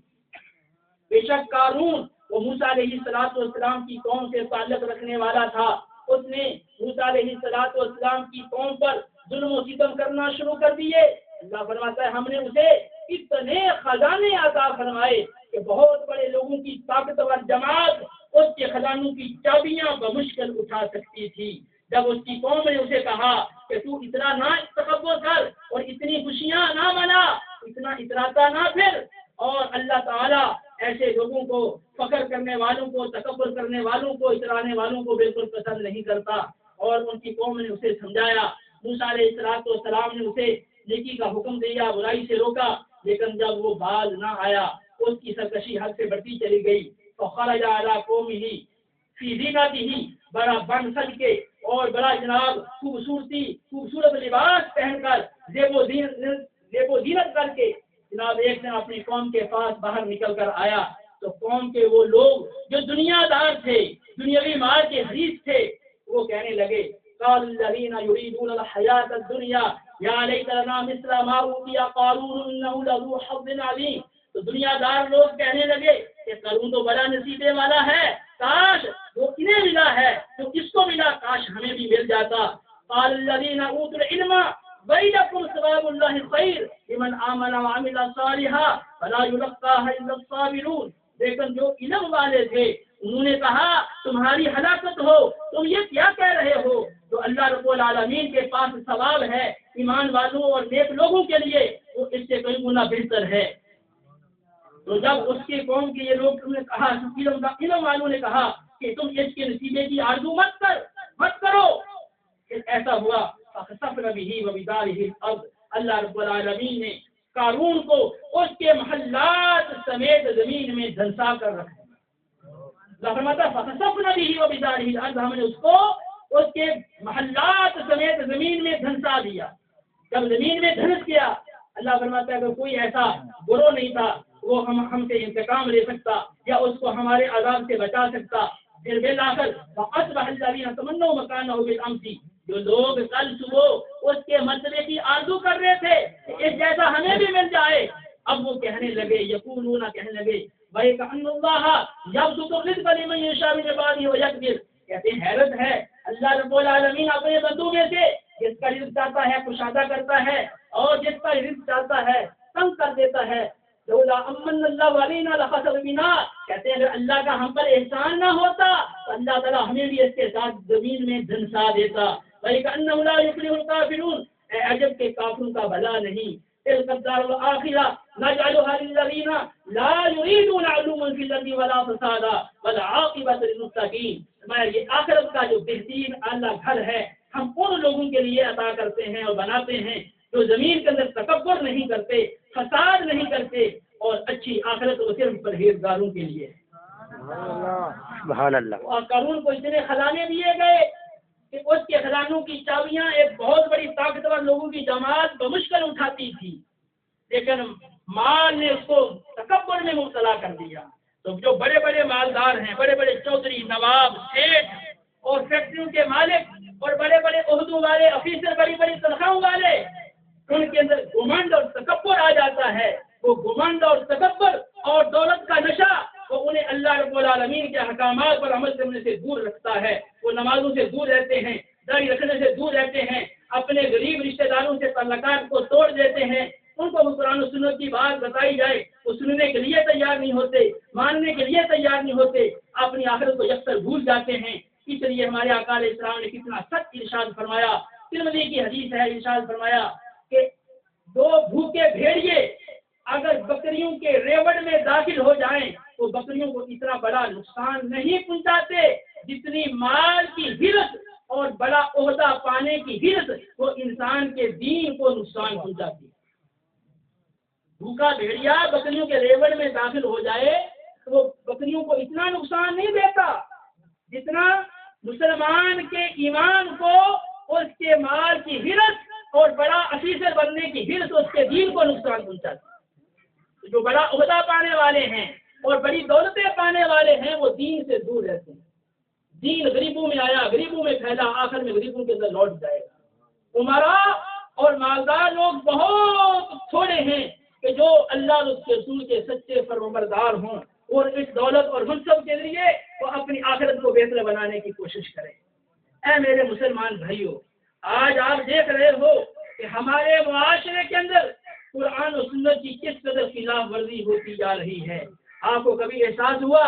A: بے شک قارون وہ موسیٰ علیہ السلام کی قوم سے تعلق رکھنے والا تھا، اس نے موسیٰ علیہ السلام کی قوم پر ظلم و ستم کرنا شروع کر دیے۔ اللہ فرماتا ہے ہم نے اسے اتنے خزانے عطا فرمائے کہ بہت بڑے لوگوں کی طاقتور جماعت اس کے خزانوں کی چابیاں بمشکل اٹھا سکتی تھی۔ جب اس کی قوم نے اسے کہا کہ تو اتنا نہ تکبر کر اور اتنی خوشیاں نہ منا، اتنا اتراتا نہ پھر، اور اللہ تعالیٰ ایسے لوگوں کو، فخر کرنے والوں کو، تکبر کرنے والوں کو، اترانے والوں کو بالکل پسند نہیں کرتا۔ اور ان کی قوم نے اسے سمجھایا، موسیٰ علیہ السلام نے اسے نیکی کا حکم دیا، برائی سے روکا، لیکن جب وہ باز نہ آیا، اس کی سرکشی حد سے بڑھتی چلی گئی۔ فخرج علی قومہ فی زینتہ، بڑا بن سج کے اور بڑا جناب خوبصورت لباس پہن کر، زیب و زینت کر کے جناب ایک دن اپنی قوم کے پاس باہر نکل کر آیا، تو قوم کے وہ لوگ جو دنیا دار تھے، دنیاوی مال کے حریص تھے، وہ کہنے لگے قال الذين يريدون الحياة الدنيا يا ليت لنا مثل ما اوتي قارون انه لذو حظ عظيم۔ تو دنیا دار لوگ کہنے لگے کہ قارون تو بڑا نصیبے والا ہے، کاش وہ انہیں ملا ہے تو کس کو ملا، کاش ہمیں بھی مل جاتا۔ قال الذين اوتوا العلم ويلكم ثواب الله خير لمن آمن وعمل صالحا ولا يلقاها الا الصابرون۔ لیکن جو علم والے تھے انہوں نے کہا تمہاری ہلاکت ہو، تم یہ کیا کہہ رہے ہو، جو اللہ رب العالمین کے پاس ثواب ہے ایمان والوں اور نیک لوگوں کے لیے، وہ اس سے کئی گنا بہتر ہے۔ تو جب اس کے قوم کے یہ لوگ نے کہا، علم والوں نے کہا کہ تم اس کے نصیبے کی آرزو مت کرو، پھر ایسا ہوا فخسفنا بہ وبدارہ الارض، اللہ رب العالمین نے قارون کو اس کے محلات سمیت زمین میں دھنسا کر رکھا۔ اللہ فرماتا فخسفنا بہ وبدارہ الارض، ہم نے اس کو اس کے محلات سمیت زمین میں دھنسا دیا۔ جب زمین میں دھنس گیا، اللہ فرماتا ہے کہ کوئی ایسا گروہ نہیں تھا وہ ہم سے انتقام لے سکتا یا اس کو ہمارے عذاب سے بچا سکتا۔ پھر بالآخر فاصبح الذین تمنوا مکانہ بالامس، جو لوگ کل صبح اس کے مرتبے کی آرزو کر رہے تھے کہ اس جیسا ہمیں بھی مل جائے، اب وہ کہنے لگے، یقولون کہنے لگے وَيَكَأَنَّ اللَّهَ يَبْسُطُ الرِّزْقَ لِمَن يَشَاءُ مِنْ عِبَادِهِ وَيَقْدِرُ۔ کہتے ہیں حیرت ہے، اللہ رب العالمین اپنے بندوں میں سے جس کا رزق چاہتا ہے کشادہ کرتا ہے اور جس کا رزق چاہتا ہے تنگ کر دیتا ہے۔ لولا امن اللہ علینا لخسف بنا، کہتے ہیں اگر اللہ کا ہم پر احسان نہ ہوتا تو اللہ تعالیٰ ہمیں بھی اس کے ساتھ زمین میں دھنسا دیتا۔ وَلِكَأَنَّهُ لَا يُفْلِحُ الْكَافِرُونَ، اے عجب کے کافروں کا بھلا نہیں۔ تِلْكَ الدَّارُ الْآخِرَةُ نَجْعَلُهَا لِلَّذِينَ لَا يُرِيدُونَ عُلُوًّا فِي الْأَرْضِ وَلَا فَسَادًا وَالْعَاقِبَةُ لِلْمُتَّقِينَ۔ یہ آخرت کا جو بہترین اعلیٰ گھر ہے ہم ان لوگوں کے لیے عطا کرتے ہیں اور بناتے ہیں جو زمین کے اندر تکبر نہیں کرتے، فساد نہیں کرتے، اور اچھی آخرت وہ صرف پرہیزگاروں کے لیے۔
B: سبحان اللہ۔
A: اور قارون کو اتنے خزانے دیے گئے کہ اس کے خزانوں کی چابیاں ایک بہت بڑی طاقتور لوگوں کی جماعت بمشکل اٹھاتی تھی، لیکن مال نے اس کو تکبر میں مبتلا کر دیا۔ تو جو بڑے بڑے مالدار ہیں، بڑے بڑے چودھری، نواب، سیٹھ اور فیکٹریوں کے مالک اور بڑے بڑے عہدوں والے افیسر، بڑی بڑی تنخواہوں والے، ان کے اندر گھمنڈ اور تکبر آ جاتا ہے۔ وہ گھمنڈ اور تکبر اور دولت کا نشہ وہ انہیں اللہ رب العالمین کے احکامات پر عمل کرنے سے دور رکھتا ہے۔ وہ نمازوں سے دور رہتے ہیں، داڑھی رکھنے سے دور رہتے ہیں، اپنے غریب رشتہ داروں سے تعلقات کو توڑ دیتے ہیں۔ ان کو قرآن و سنت کی بات بتائی جائے وہ سننے کے لیے تیار نہیں ہوتے، ماننے کے لیے تیار نہیں ہوتے، اپنی آخرت کو یکسر بھول جاتے ہیں۔ اس لیے ہمارے آقا علیہ السلام نے کتنا سخت ارشاد فرمایا، ترمذی کی حدیث ہے، ارشاد فرمایا کہ دو بھوکے بھیڑیے اگر بکریوں کے ریوڑ میں داخل ہو جائیں تو بکریوں کو اتنا بڑا نقصان نہیں پہنچاتے جتنی مال کی حرص اور بڑا عہدہ پانے کی حرص وہ انسان کے دین کو نقصان پہنچاتی ہے۔ بھوکا بھیڑیا بکریوں کے ریوڑ میں داخل ہو جائے تو وہ بکریوں کو اتنا نقصان نہیں دیتا جتنا مسلمان کے ایمان کو، اس کے مال کی حرص اور بڑا افیسر بننے کی حرص اس کے دین کو نقصان پہنچاتی ہے۔ جو بڑا عہدہ پانے والے ہیں اور بڑی دولتیں پانے والے ہیں وہ دین سے دور رہتے ہیں۔ دین غریبوں میں آیا، غریبوں میں پھیلا، آخر میں غریبوں کے اندر لوٹ جائے گا۔ عمراء اور مالدار لوگ بہت تھوڑے ہیں کہ جو اللہ اور اس کے رسول کے سچے فرمانبردار ہوں اور اس دولت اور منصب کے لیے وہ اپنی آخرت کو بہتر بنانے کی کوشش کریں۔ اے میرے مسلمان بھائیوں، آج آپ دیکھ رہے ہو کہ ہمارے معاشرے کے اندر قرآن و سنت کی کس قدر خلاف ورزی ہوتی جا رہی ہے۔ آپ کو کبھی احساس ہوا؟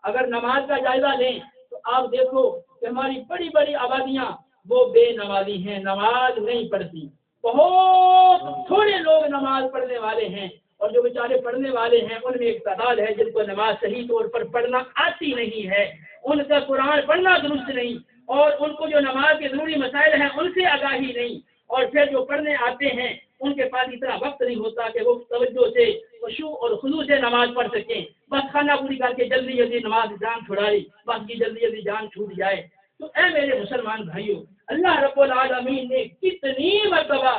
A: اگر نماز کا جائزہ لیں تو آپ دیکھو کہ ہماری بڑی بڑی آبادیاں وہ بے نمازی ہیں، نماز نہیں پڑھتی. بہت تھوڑے لوگ نماز پڑھنے والے ہیں، اور جو بیچارے پڑھنے والے ہیں ان میں ایک تعداد ہے جن کو نماز صحیح طور پر پڑھنا آتی نہیں ہے، ان کا قرآن پڑھنا درست نہیں، اور ان کو جو نماز کے ضروری مسائل ہیں ان سے آگاہی نہیں. اور پھر جو پڑھنے آتے ہیں ان کے پاس اتنا وقت نہیں ہوتا کہ وہ توجہ سے، خشوع اور خضوع سے نماز پڑھ سکیں. بس کھانا پوری کر کے جلدی جلدی نماز جان چھڑا لی، بس کی جلدی جلدی جان چھوٹ جائے. تو اے میرے مسلمان بھائیوں، اللہ رب العالمین نے کتنی مرتبہ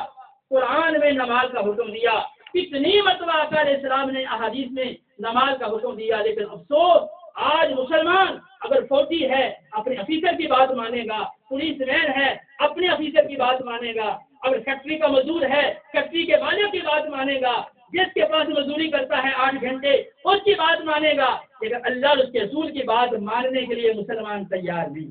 A: قرآن میں نماز کا حکم دیا، کتنی مرتبہ آقا علیہ السلام نے احادیث میں نماز کا حکم دیا، لیکن افسوس آج مسلمان اگر فوجی ہے اپنے افیسر کی بات مانے گا، پولیس مین ہے اپنے افیسر کی بات مانے گا، اگر فیکٹری کا مزدور ہے فیکٹری کے مالک کی بات مانے گا، جس کے پاس مزدوری کرتا ہے 8 گھنٹے اس کی بات مانے گا، لیکن اللہ اور اس کے رسول کی بات ماننے کے لیے مسلمان تیار نہیں.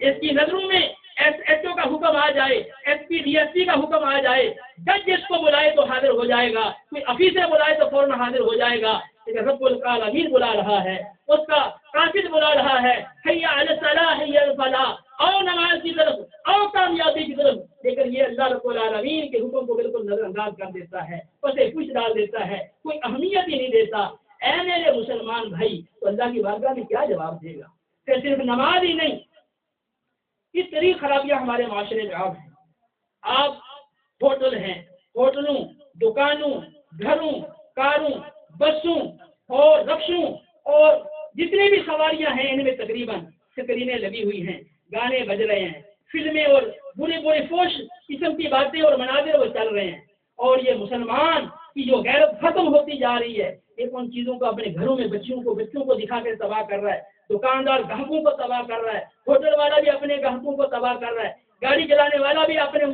A: اس کی نظروں میں ایس ایچ او کا حکم آ جائے، S P D S P کا حکم آ جائے، جج جس کو بلائے تو حاضر ہو جائے گا، کوئی افیسر بلائے تو فوراً حاضر ہو جائے گا. لیکن رب العالمین بلا رہا ہے، اس کا قاصد بلا رہا ہے، حی علی الصلاح حی علی الفلاح، آؤ نماز کی طرف، آؤ کامیابی کی طرف. لیکن یہ اللہ رب العالمین کے حکم کو بالکل نظر انداز کر دیتا ہے، اسے کچھ ڈال دیتا ہے، کوئی اہمیت ہی نہیں دیتا. اے میرے مسلمان بھائی، تو اللہ کی بارگاہ میں کیا جواب دے گا؟ کہ صرف نماز ہی نہیں، اس طریق خرابیاں ہمارے معاشرے میں آپ ہیں. آپ ہوٹل ہیں، ہوٹلوں، دکانوں، گھروں، کاروں، بسوں اور رکشوں اور جتنی بھی سواریاں ہیں ان میں تقریباً سکرینیں لگی ہوئی ہیں، گانے بج رہے ہیں، فلمیں اور بری بری فوش قسم کی باتیں اور مناظر وہ چل رہے ہیں. اور یہ مسلمان کی جو غیرت ختم ہوتی جا رہی ہے، ایک ان چیزوں کو اپنے گھروں میں بچوں کو دکھا کر تباہ کر رہا ہے. دکاندار گاہکوں کو تباہ کر رہا ہے، ہوٹل والا بھی اپنے گاہکوں کو تباہ کر رہا ہے، گاڑی چلانے والا بھی اپنے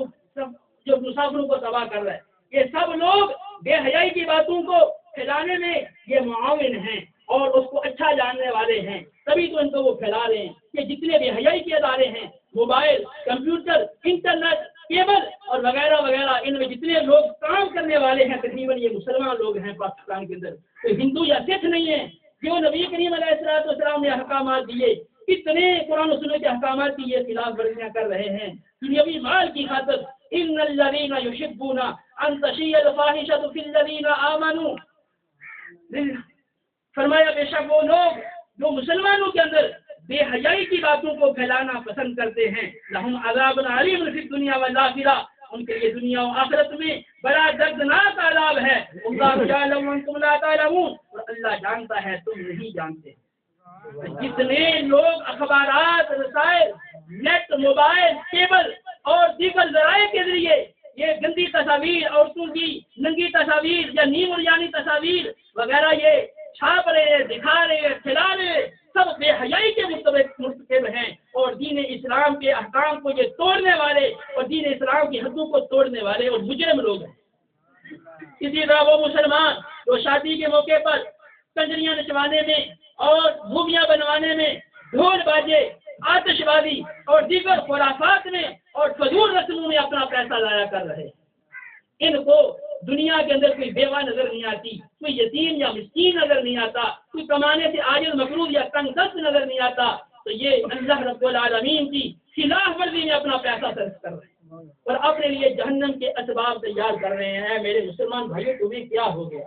A: جو مسافروں کو تباہ کر رہا ہے. یہ سب لوگ بے حیائی کی باتوں کو پھیلانے میں یہ معاون ہیں اور اس کو اچھا جاننے والے ہیں، تبھی تو ان کو وہ پھیلا رہے ہیں. یہ جتنے بے حیائی کے ادارے ہیں، موبائل، کمپیوٹر، انٹرنیٹ، کیبل اور وغیرہ وغیرہ، ان میں جتنے لوگ کام کرنے والے ہیں تقریباً یہ مسلمان لوگ ہیں پاکستان کے اندر. کوئی ہندو یا سکھ نہیں ہے. جو نبی کریم علیہ السلام نے احکامات دیے، کتنے قرآن و سنت کے احکامات کی یہ خلاف ورزیاں کر رہے ہیں دنیاوی مال کی خاطر. ان الذین یحبون ان تشیع الفاحشۃ فی الذین آمنوا، فرمایا بے شک وہ لوگ جو مسلمانوں کے اندر بے حیائی کی باتوں کو پھیلانا پسند کرتے ہیں، لہم عذاب علیم فی الدنیا والآخرہ، ان کے لیے دنیا و آخرت میں بڑا دردناک عذاب ہے. اللہ یعلم وانتم لا تعلمون، اور اللہ جانتا ہے تم نہیں جانتے. جتنے لوگ اخبارات، رسائل، نیٹ، موبائل، کیبل اور دیگر ذرائع کے ذریعے یہ گندی تصاویر، عورتوں کی ننگی تصاویر یا نیم اریانی تصاویر وغیرہ یہ چھاپ رہے ہیں، دکھا رہے ہیں، پھیلا رہے ہیں، سب بے حیائی کے مرتکب ہیں اور دین اسلام کے احکام کو یہ توڑنے والے اور دین اسلام کی حدوں کو توڑنے والے اور مجرم لوگ ہیں. اسی طرح وہ مسلمان جو شادی کے موقع پر کنجریاں نچوانے میں اور موویاں بنوانے میں ڈھول باجے، آتش بازی اور دیگر خرافات میں اور فضول رسموں میں اپنا پیسہ ضائع کر رہے ہیں. ان کو دنیا کے اندر کوئی بیوہ نظر نہیں آتی، کوئی یتیم یا مسکین نظر نہیں آتا، کوئی کمانے سے عاجز مقروض یا تنگ دست نظر نہیں آتا. تو یہ اللہ رب العالمین کی خلاف ورزی میں اپنا پیسہ صرف کر رہے ہیں اور اپنے لیے جہنم کے اسباب تیار کر رہے ہیں. میرے مسلمان بھائیوں تمہیں کیا ہو گیا؟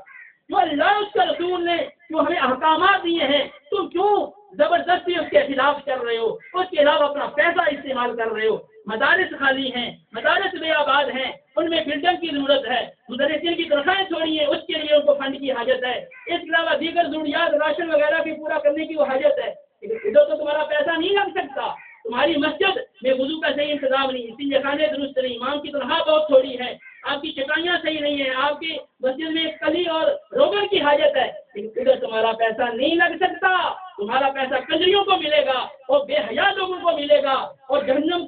A: جو اللہ اس کے رسول نے جو ہمیں احکامات دیے ہیں، تم کیوں زبردستی اس کے خلاف چل رہے ہو؟ اس کے علاوہ اپنا پیسہ استعمال کر رہے ہو. مدارس خالی ہیں، مدارس بے آباد ہیں، ان میں بلڈنگ کی ضرورت ہے، مدرسین کی تنخواہیں تھوڑی ہیں، اس کے لیے ان کو فنڈ کی حاجت ہے. اس کے علاوہ دیگر ضروریات راشن وغیرہ بھی پورا کرنے کی وہ حاجت ہے. لیکن ادھر تو تمہارا پیسہ نہیں لگ سکتا. تمہاری مسجد میں وضو کا صحیح انتظام نہیں، اسی خانے درست نہیں، امام کی تنخواہ بہت تھوڑی ہے، آپ کی چٹائیاں صحیح نہیں ہیں، آپ کی مسجد میں کلی اور روغن کی حاجت ہے. لیکن ادھر تمہارا پیسہ نہیں لگ سکتا. تمہارا پیسہ کنجریوں کو ملے گا اور بے حیا لوگوں کو ملے گا اور جہنم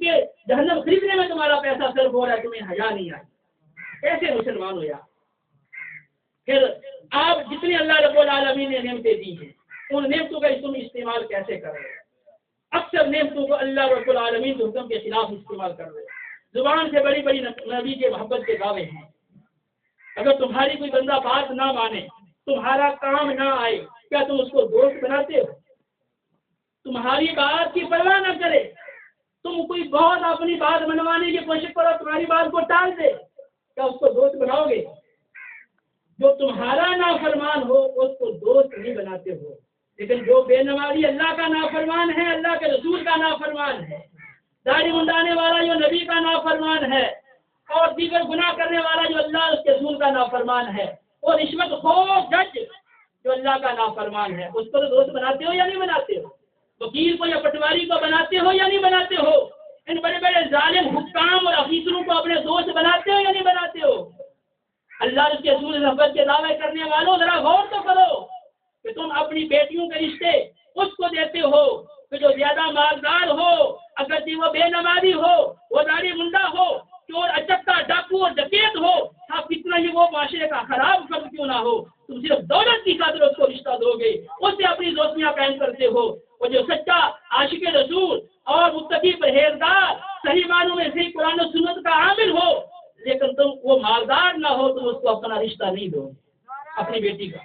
A: خریدنے میں تمہارا پیسہ صرف ہو رہا ہے، تمہیں حیا نہیں آئی. کیسے مسلمان ہو یار؟ پھر آپ جتنے اللہ رب العالمین نے نعمتیں دی ہیں ان نعمتوں کا تم استعمال کیسے کر رہے ہیں؟ اکثر نعمتوں کو اللہ رب العالمین کے حکم کے خلاف استعمال کر رہے ہیں. زبان سے بڑی بڑی نبی کے محبت کے دعوے ہیں. اگر تمہاری کوئی بندہ بات نہ مانے، تمہارا کام نہ آئے، کیا تم اس کو دوست بناتے ہو؟ تمہاری بات کی پرواہ نہ کرے، تم کوئی بہت اپنی بات منوانے کی کوشش کرو، تمہاری بات کو ٹال دے، کیا اس کو دوست بناؤ گے؟ جو تمہارا نافرمان ہو اس کو دوست نہیں بناتے ہو، لیکن جو بے نمازی اللہ کا نافرمان ہے، اللہ کے رسول کا نافرمان ہے، داڑھی منڈانے والا جو نبی کا نافرمان ہے، اور دیگر گناہ کرنے والا جو اللہ اس کے رسول کا نافرمان ہے، اور رشوت خور جج جو اللہ کا نافرمان ہے، اس کو تو دوست بناتے ہو یا نہیں بناتے ہو؟ وکیل کو یا پٹواری کو بناتے ہو یا نہیں بناتے ہو؟ ان بڑے بڑے ظالم حکام اور افیسروں کو اپنے دوست بناتے ہو یا نہیں بناتے ہو؟ اللہ اس کے رسول محبت کے دعوے کرنے والوں ذرا غور تو کرو کہ تم اپنی بیٹیوں کے رشتے اس کو دیتے ہو کہ جو زیادہ مالدار ہو، اگرچہ وہ بے نمازی ہو، وہ داڑھی منڈا ہو، چور اچکا ڈاکو اور ڈکیت ہو، آپ کتنا ہی وہ معاشرے کا خراب فرد کیوں نہ ہو، تم صرف دولت کی خاطر اس کو رشتہ دو گے، اس سے اپنی دوستیاں قائم کرتے ہو۔ اور جو سچا عاشق رسول اور متقی پرہیزگار صحیح معنوں میں صحیح قرآن و سنت کا عامل ہو، لیکن تم وہ مالدار نہ ہو، تم اس کو اپنا رشتہ نہیں دو اپنی بیٹی کا۔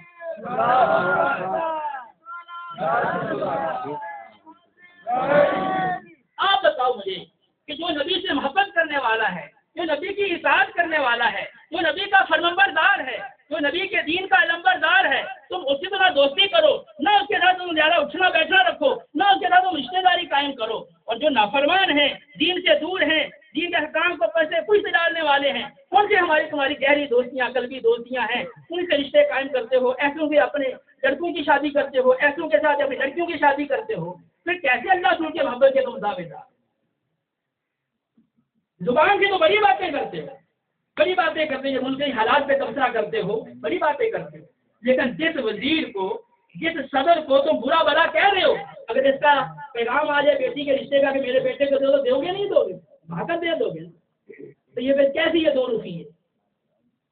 A: آپ بتاؤ مجھے کہ جو نبی سے محبت کرنے والا ہے، جو نبی کی اطاعت کرنے والا ہے، جو نبی کا فرمانبردار ہے، جو نبی کے دین کا علمبردار ہے، تم اسی طرح دوستی کرو، نہ اس کے ساتھ تم زیادہ اٹھنا بیٹھنا رکھو، نہ اس کے ساتھ تم رشتے داری قائم کرو۔ اور جو نافرمان ہیں، دین سے دور ہیں، دین کے حکام کو پیسے کچھ سے ڈالنے والے ہیں، ان سے تمہاری گہری دوستیاں، قلبی دوستیاں ہیں، ان سے رشتے قائم کرتے ہو، ایسوں سے اپنے لڑکوں کی شادی کرتے ہو، ایسوں کے ساتھ اپنی لڑکیوں کی شادی کرتے ہو، پھر کیسے اللہ رسول کے محبت کے تم دعوے دار؟ زبان سے تو بڑی باتیں کرتے ہو، بڑی باتیں کرتے ہو، ملک کے حالات پہ تبصرہ کرتے ہو، بڑی باتیں کرتے ہو، لیکن جس وزیر کو، جس صدر کو تم برا بلا کہہ رہے ہو، اگر اس کا پیغام آ جائے بیٹی کے رشتے کا کہ میرے بیٹے کو دو، تو دو گے نہیں دو گے؟ بھاگا دے دو گے؟ تو یہ پھر کیسی یہ دو روخی ہے؟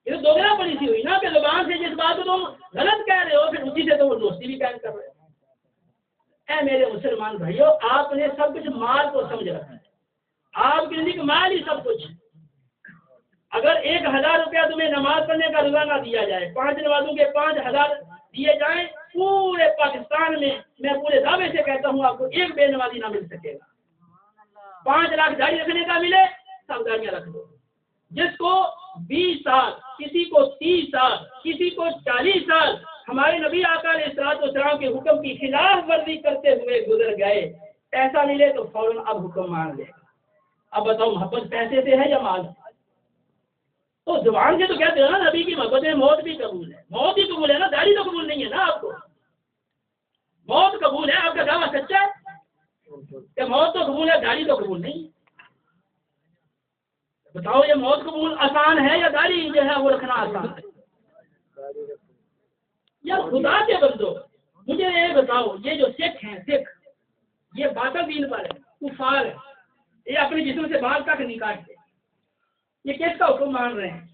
A: یہ تو دوگنا پالیسی ہوئی نا کہ زبان سے جس بات کو تم غلط کہہ رہے ہو، پھر اسی سے تم دوستی بھی قائم کر رہے ہو۔ اے میرے مسلمان بھائیو، آپ نے سب کچھ مال کو سمجھ رکھا ہے، آپ کے نزدیک مال ہی سب کچھ۔ اگر 1000 روپیہ تمہیں نماز پڑھنے کا روزانہ دیا جائے، 5 نمازوں کے 5000 دیے جائیں، پورے پاکستان میں پورے دعوے سے کہتا ہوں آپ کو ایک بے نمازی نہ مل سکے گا۔ 5 لاکھ داڑھی رکھنے کا ملے، سب داڑیاں رکھ دو۔ جس کو 20 سال، کسی کو 30 سال، کسی کو 40 سال ہمارے نبی آقا علیہ الصلوۃ والسلام کے حکم کی خلاف ورزی کرتے ہوئے گزر گئے، ایسا ملے تو فوراً اب حکم مان لے۔ اب بتاؤ محبت پیسے سے ہے یا مال؟ تو زبان سے تو کہتے ہیں نا نبی کی محبت میں موت بھی قبول ہے، موت ہی قبول ہے نا، داڑھی تو قبول نہیں ہے نا آپ کو، موت قبول ہے، آپ کا دعویٰ سچا ہے کہ موت تو قبول ہے، داڑھی تو قبول نہیں ہے۔ بتاؤ یہ موت قبول آسان ہے یا داڑھی جو ہے وہ رکھنا آسان ہے؟ یا خدا کے بندو مجھے یہ بتاؤ، یہ جو سکھ ہیں، سکھ یہ باطل دین پر ہے، کفار ہے، یہ اپنے جسم سے بال تک نہیں کاٹتے، یہ کس کا حکم مان رہے ہیں؟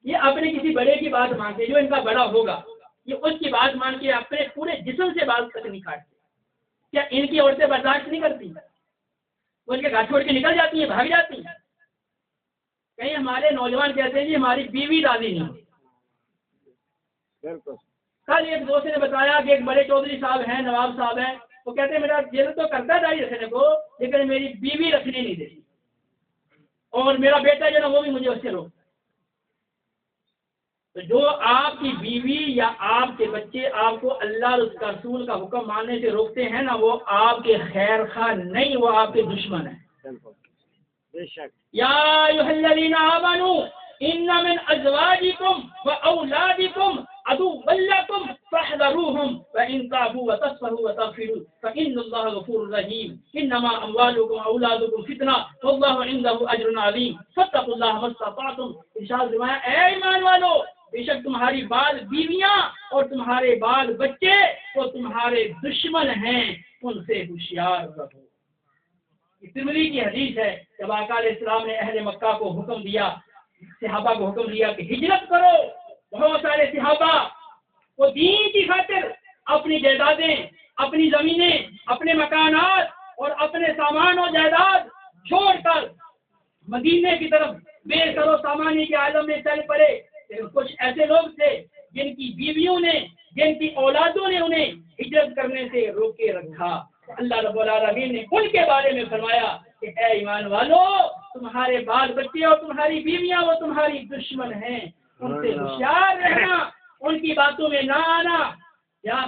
A: یہ اپنے کسی بڑے کی بات مانتے، جو ان کا بڑا ہوگا، یہ اس کی بات مان کے اپنے پورے جسم سے بال تک نہیں کاٹتے۔ کیا ان کی عورتیں برداشت نہیں کرتی؟ وہ ان کے گھر چھوڑ کے نکل جاتی ہیں، بھاگ جاتی ہیں؟ کہیں ہمارے نوجوان کہتے ہیں جی ہماری بیوی راضی نہیں۔ کل ایک دوست نے بتایا کہ ایک بڑے چودھری صاحب ہیں، نواب صاحب ہیں، وہ کہتے ہیں میرا دل تو کرتا ہے داڑھی رکھنے کو، لیکن میری بیوی رکھنے نہیں دیتی، اور میرا بیٹا جو نا وہ بھی مجھے اس سے روکتا ہے۔ تو جو آپ کی بیوی یا آپ کے بچے آپ کو اللہ اور اس کا رسول کا حکم ماننے سے روکتے ہیں نا، وہ آپ کے خیر خواہ نہیں، وہ آپ کے دشمن ہیں۔
C: بے شک۔
A: یا ایھا الذین آمنوا ان من ازواجکم واولادکم عدوا لکم فاحذروہم وان تابوا وتصفحوا وتغفروا فان اللہ غفور رحیم انما اموالکم واولادکم فتنہ واللہ عندہ اجر عظیم فاتقوا اللہ ما استطعتم۔ ارشاد فرمایا اے ایمان والو، بے شک تمہاری بال بیویاں اور تمہارے بال بچے وہ تمہارے دشمن ہیں، ان سے ہوشیار رہو۔ ترمذی کی حدیث ہے، جب آقا علیہ السلام نے اہل مکہ کو حکم دیا، صحابہ کو حکم دیا کہ ہجرت کرو، بہت سارے صحابہ وہ دین کی خاطر اپنی جائیدادیں، اپنی زمینیں، اپنے مکانات اور اپنے سامان و جائیداد چھوڑ کر مدینے کی طرف بے سر و سامانی کے عالم میں چل پڑے۔ لیکن کچھ ایسے لوگ تھے جن کی بیویوں نے، جن کی اولادوں نے انہیں ہجرت کرنے سے روکے رکھا، اللہ رب العالمین نے ان کے بارے میں فرمایا کہ اے ایمان والو، تمہارے بال بچے اور تمہاری بیویاں وہ تمہاری دشمن ہیں، ان سے ہوشیار رہنا، ان کی باتوں میں نہ آنا۔ یا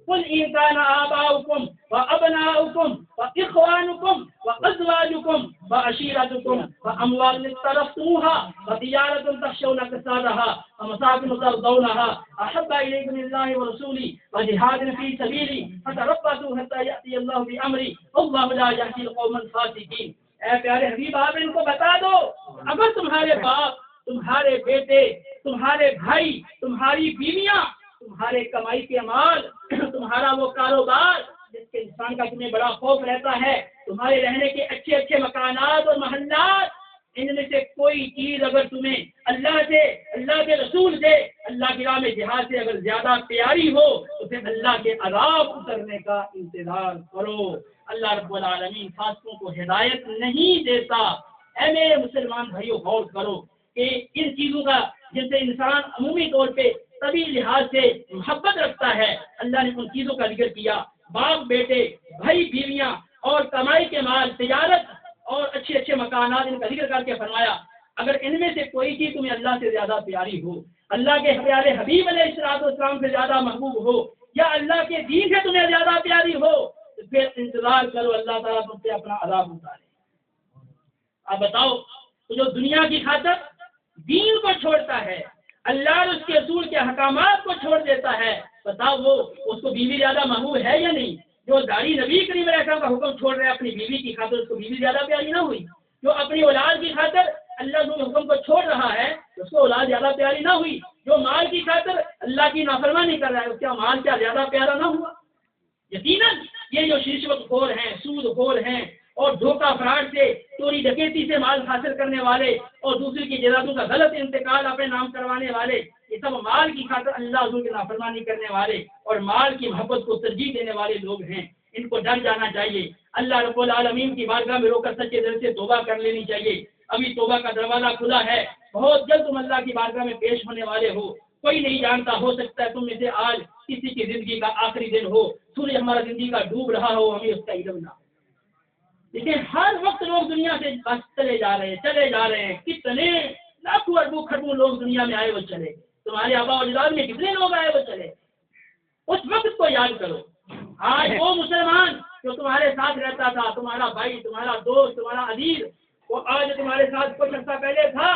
A: قل إن كان آباؤكم وأبناؤكم وإخوانكم وأزواجكم وعشيرتكم وأموال اقترفتموها وتجارة تخشون كسادها ومساكن ترضونها أحب إليكم من الله ورسوله وجهاد في سبيله فتربصوا حتى يأتي الله بأمره والله لا يهدي القوم الفاسقين۔ اے پیارے حبیب، آپ ان کو بتا دو، اگر تمہارے باپ، تمہارے بیٹے، تمہارے بھائی، تمہاری بیویاں، تمہارے کمائی کے مال، تمہارا وہ کاروبار جس کے انسان کا تمہیں بڑا خوف رہتا ہے، تمہارے رہنے کے اچھے اچھے مکانات اور محلات، ان میں سے کوئی چیز اگر تمہیں اللہ سے، اللہ کے رسول سے، اللہ کی راہ میں جہاد سے اگر زیادہ پیاری ہو تو پھر اللہ کے عذاب اترنے کا انتظار کرو۔ اللہ رب العالمین فاسقوں کو ہدایت نہیں دیتا۔ اے میرے مسلمان بھائیو، غور کرو کہ ان چیزوں کا جن سے انسان عمومی طور پہ طبی لحاظ سے محبت رکھتا ہے، اللہ نے ان چیزوں کا ذکر کیا، باپ بیٹے، بھائی بیویاں اور کمائی کے مال، تجارت اور اچھے اچھے مکانات، ان کا ذکر کر کے فرمایا اگر ان میں سے کوئی چیز تمہیں اللہ سے زیادہ پیاری ہو، اللہ کے پیارے حبیب علیہ السلام سے زیادہ محبوب ہو، یا اللہ کے دین سے تمہیں زیادہ پیاری ہو، تو پھر انتظار کرو، اللہ تعالیٰ تم سے اپنا عذاب اتارے۔ اب بتاؤ، تو جو دنیا کی خاطر دین کو چھوڑتا ہے، اللہ اور اس کے رسول کے احکامات کو چھوڑ دیتا ہے، بتاؤ وہ اس کو بیوی زیادہ محبوب ہے یا نہیں؟ جو داڑھی نبی کریم علیہ السلام کا حکم چھوڑ رہا ہے اپنی بیوی کی خاطر، اس کو بیوی زیادہ پیاری نہ ہوئی؟ جو اپنی اولاد کی خاطر اللہ کے حکم کو چھوڑ رہا ہے، اس کو اولاد زیادہ پیاری نہ ہوئی؟ جو مال کی خاطر اللہ کی نافرمانی کر رہا ہے، اس کا مال کیا زیادہ پیارا نہ ہوا؟ یقیناً یہ جو رشوت خور ہیں، سود خور ہیں اور دھوکہ فراڈ سے، چوری ڈکیتی سے مال حاصل کرنے والے اور دوسرے کی جائیدادوں کا غلط انتقال اپنے نام کروانے والے، یہ سب مال کی خاطر اللہ حضور کی نافرمانی کرنے والے اور مال کی محبت کو ترجیح دینے والے لوگ ہیں۔ ان کو ڈر جانا چاہیے، اللہ رب العالمین کی بارگاہ میں رو کر سچے دل سے توبہ کر لینی چاہیے۔ ابھی توبہ کا دروازہ کھلا ہے، بہت جلد تم اللہ کی بارگاہ میں پیش ہونے والے ہو۔ کوئی نہیں جانتا، ہو سکتا ہے تم میں سے آج کسی کی زندگی کا آخری دن ہو، سورج ہمارا زندگی کا ڈوب رہا ہو، ہمیں اس کا علم نہ ہو۔ لیکن ہر وقت لوگ دنیا سے بس چلے جا رہے ہیں، کتنے لاکھوں اربوں کھربوں لوگ دنیا میں آئے وہ چلے، تمہارے آبا و اجداد میں کتنے لوگ آئے وہ چلے۔ اس وقت کو یاد کرو، آج وہ مسلمان جو تمہارے ساتھ رہتا تھا، تمہارا بھائی، تمہارا دوست، تمہارا عزیز، وہ آج تمہارے ساتھ کچھ عرصہ پہلے تھا،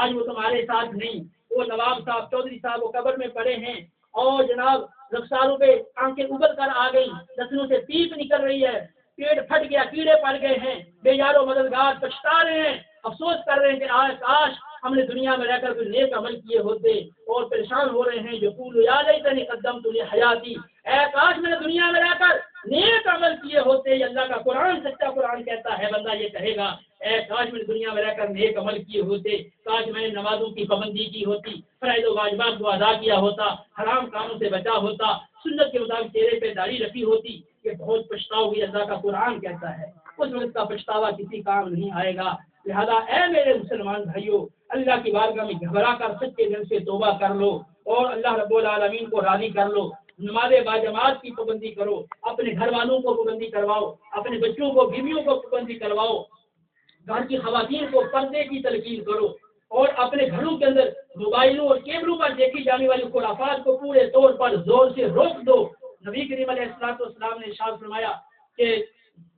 A: آج وہ تمہارے ساتھ نہیں۔ وہ نواب صاحب، چودھری صاحب وہ قبر میں پڑے ہیں، اور جناب رخساروں پہ آنکھیں ابل کر آ گئی، دسنوں سے پیپ نکل رہی ہے، پیٹ پھٹ گیا، کیڑے پڑ گئے ہیں، بے یار و مددگار، پچھتا رہے ہیں، افسوس کر رہے ہیں کہ آج کاش ہم نے دنیا میں رہ کر کوئی نیک عمل کیے ہوتے، اور پریشان ہو رہے ہیں جو قول یا لیتنی قدمت لحیاتی، اے کاش میں نے دنیا میں رہ کر نیک عمل کیے ہوتے۔ یہ اللہ کا قرآن، سچا قرآن کہتا ہے، بندہ یہ کہے گا اے کاش میں نے دنیا میں رہ کر نیک عمل کیے ہوتے، کاش میں نے نمازوں کی پابندی کی ہوتی، فرائض و واجبات کو ادا کیا ہوتا، حرام کاموں سے بچا ہوتا، سنت کے مطابق چہرے پہ داڑھی رکھی ہوتی۔ یہ بہت پچھتاؤ ہوئی، اللہ کا قرآن کہتا ہے، اس وقت کا پچھتاوا کسی کام نہیں آئے گا۔ لہذا اے میرے مسلمان بھائیوں، اللہ کی بارگاہ میں گھبرا کر سچے دل سے توبہ کر لو اور اللہ رب العالمین کو راضی کر لو۔ نماز باجماعت کی پابندی کرو، اپنے گھر والوں کو پابندی کرواؤ، اپنے بچوں کو، بیویوں کو پابندی کرواؤ، گھر کی خواتین کو پردے کی تلقین کرو، اور اپنے گھروں کے اندر موبائلوں اور کیبلوں پر دیکھی جانے والی خرافات کو پورے طور پر زور سے روک دو۔ نبی کریم علیہ السلام نے ارشاد فرمایا کہ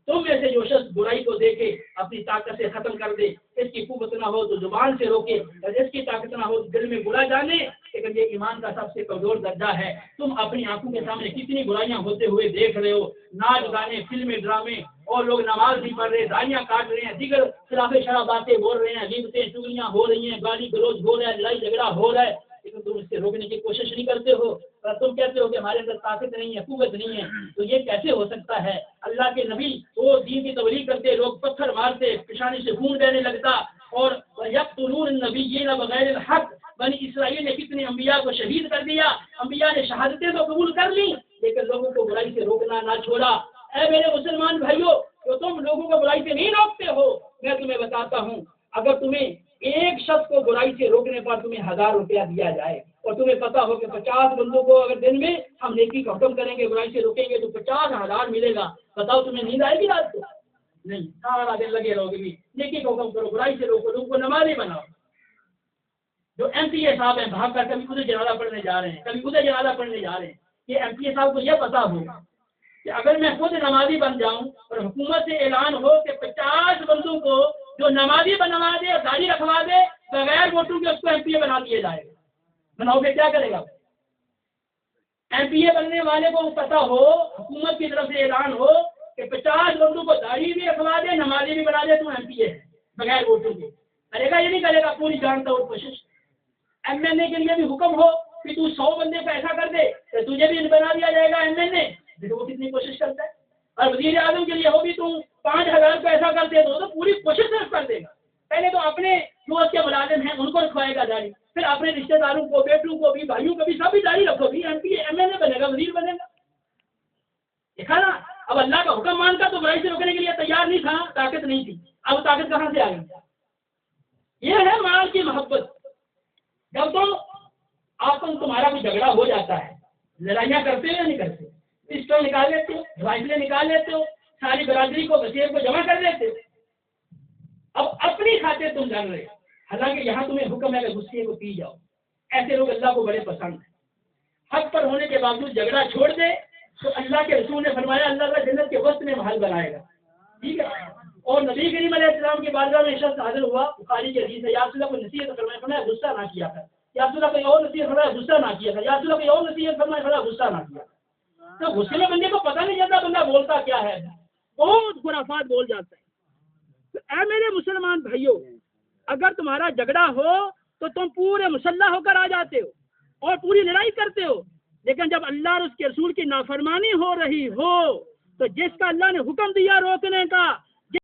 A: تم میں سے جو شخص برائی کو دیکھے اپنی طاقت سے ختم کر دے، اس کی قوت نہ ہو تو زبان سے روکے، اور اس کی طاقت نہ ہو تو دل میں برا جانے، لیکن یہ ایمان کا سب سے کمزور درجہ ہے۔ تم اپنی آنکھوں کے سامنے کتنی برائیاں ہوتے ہوئے دیکھ رہے ہو، ناچ گانے، فلمیں، ڈرامے، اور لوگ نماز نہیں پڑھ رہے، داڑیاں کاٹ رہے ہیں، دیگر خلاف شرع باتیں بول رہے ہیں، غیبتیں چگلیاں ہو رہی ہیں، گالی گلوچ ہو رہا ہے، لڑائی جھگڑا ہو رہا ہے، لیکن تم اس سے روکنے کی کوشش نہیں کرتے ہو، اور تم کہتے ہو کہ ہمارے اندر طاقت نہیں ہے، قوت نہیں ہے۔ تو یہ کیسے ہو سکتا ہے؟ اللہ کے نبی وہ دین کی تبلیغ کرتے، لوگ پتھر مارتے، پیشانی سے خون بہنے لگتا، اور یقتلون النبیین بغیر الحق، بنی اسرائیل نے کتنے انبیاء کو شہید کر دیا، انبیاء نے شہادتیں تو قبول کر لی لیکن لوگوں کو برائی سے روکنا نہ چھوڑا۔ اے میرے مسلمان بھائیوں، جو تم لوگوں کو برائی سے نہیں روکتے ہو، میں تمہیں بتاتا ہوں، اگر تمہیں ایک شخص کو برائی سے روکنے پر تمہیں 1000 روپیہ دیا جائے،
D: اور تمہیں پتا ہو کہ 50 بندوں کو اگر دن میں ہم نیکی کا حکم کریں گے برائی سے روکیں گے تو 50,000 ملے گا. بتاؤ تمہیں نیند آئے گی رات کو؟ نہیں. سارا دن لگے رہو گے بھی نیکی کا حکم کرو برائی سے روکو لوگوں کو نمازی بناؤ. جو ایم پی اے صاحب ہیں بھاگ کر کبھی ادھر جنازہ پڑھنے جا رہے ہیں کبھی ادھر جنازہ پڑھنے جا رہے ہیں. یہ ایم پی اے صاحب کو یہ پتا ہوگا کہ اگر میں خود نمازی بن جاؤں اور حکومت سے اعلان ہو کہ 50 بندوں کو جو نمازی بنوا دے اور داڑھی رکھوا دے بغیر ووٹوں کے اس کو ایم پی اے بنا دیا جائے گا. بناؤ گے کیا کرے گا؟ ایم پی اے بننے والے کو پتا ہو حکومت کی طرف سے اعلان ہو کہ 50 بندوں کو داڑھی بھی رکھوا دے نمازی بھی بنا دے تو ایم پی اے ہے بغیر ووٹوں کے. کرے گا یہ نہیں کرے گا؟ پوری جانتا اور کوشش. ایم این اے کے لیے بھی حکم ہو کہ تو 100 بندے کو ایسا کر دے تو تجھے بھی بنا دیا جائے گا ایم این اے. دیکھو وہ کتنی کوشش کرتا ہے. اور وزیر اعظم کے لیے ہو بھی تم 5,000 کو ایسا کر دے تو پوری کوشش صرف کر دے گا. پہلے تو اپنے جو اس کے ملازم ہیں ان کو رکھوائے گا داڑھی, پھر اپنے رشتہ داروں کو بیٹوں کو بھی بھائیوں کو بھی سب بھی داڑھی رکھو بھی ایم پی ایم این اے بنے گا وزیر بنے گا. دیکھا نا اب اللہ کا حکم مان کر تو برائی سے روکنے کے لیے تیار نہیں تھا, طاقت نہیں تھی. اب طاقت کہاں سے آ گئی؟ یہ ہے مال کی محبت. جب تم آپ کو تمہارا کوئی جھگڑا ہو جاتا ہے لڑائیاں کرتے ہو یا نہیں کرتے؟ پسٹل نکال لیتے ہو رائفلیں نکال لیتے ہو ساری برادری کو وزیر کو جمع کر لیتے ہو. اب اپنی خاطر تم لڑ رہے ہو حالانکہ یہاں تمہیں حکم ہے کہ غصے کو پی جاؤ. ایسے لوگ اللہ کو بڑے پسند ہیں. حق پر ہونے کے باوجود جھگڑا چھوڑ دے تو اللہ کے رسول نے فرمایا اللہ کا جنت کے وسط میں محل بنائے گا. ٹھیک ہے. اور نبی کریم علیہ السلام کی بارگاہ میں شخص حاضر ہوا, بخاری کی حدیث ہے, یا رسول اللہ کو نصیحت فرمایا غصہ نہ کیا کر, یا رسول اللہ کوئی اور نصیحت فرمایا غصہ نہ کیا کر, یا رسول اللہ کوئی اور نصیحت فرمایا غصہ نہ کیا. تو غصے میں بندے کو پتہ نہیں چلتا بندہ بولتا کیا ہے, بہت خرافات بول جاتا ہے. تو اے میرے مسلمان بھائیوں, اگر تمہارا جھگڑا ہو تو تم پورے مسلح ہو کر آ جاتے ہو اور پوری لڑائی کرتے ہو, لیکن جب اللہ اور اس کے رسول کی نافرمانی ہو رہی ہو تو جس کا اللہ نے حکم دیا روکنے کا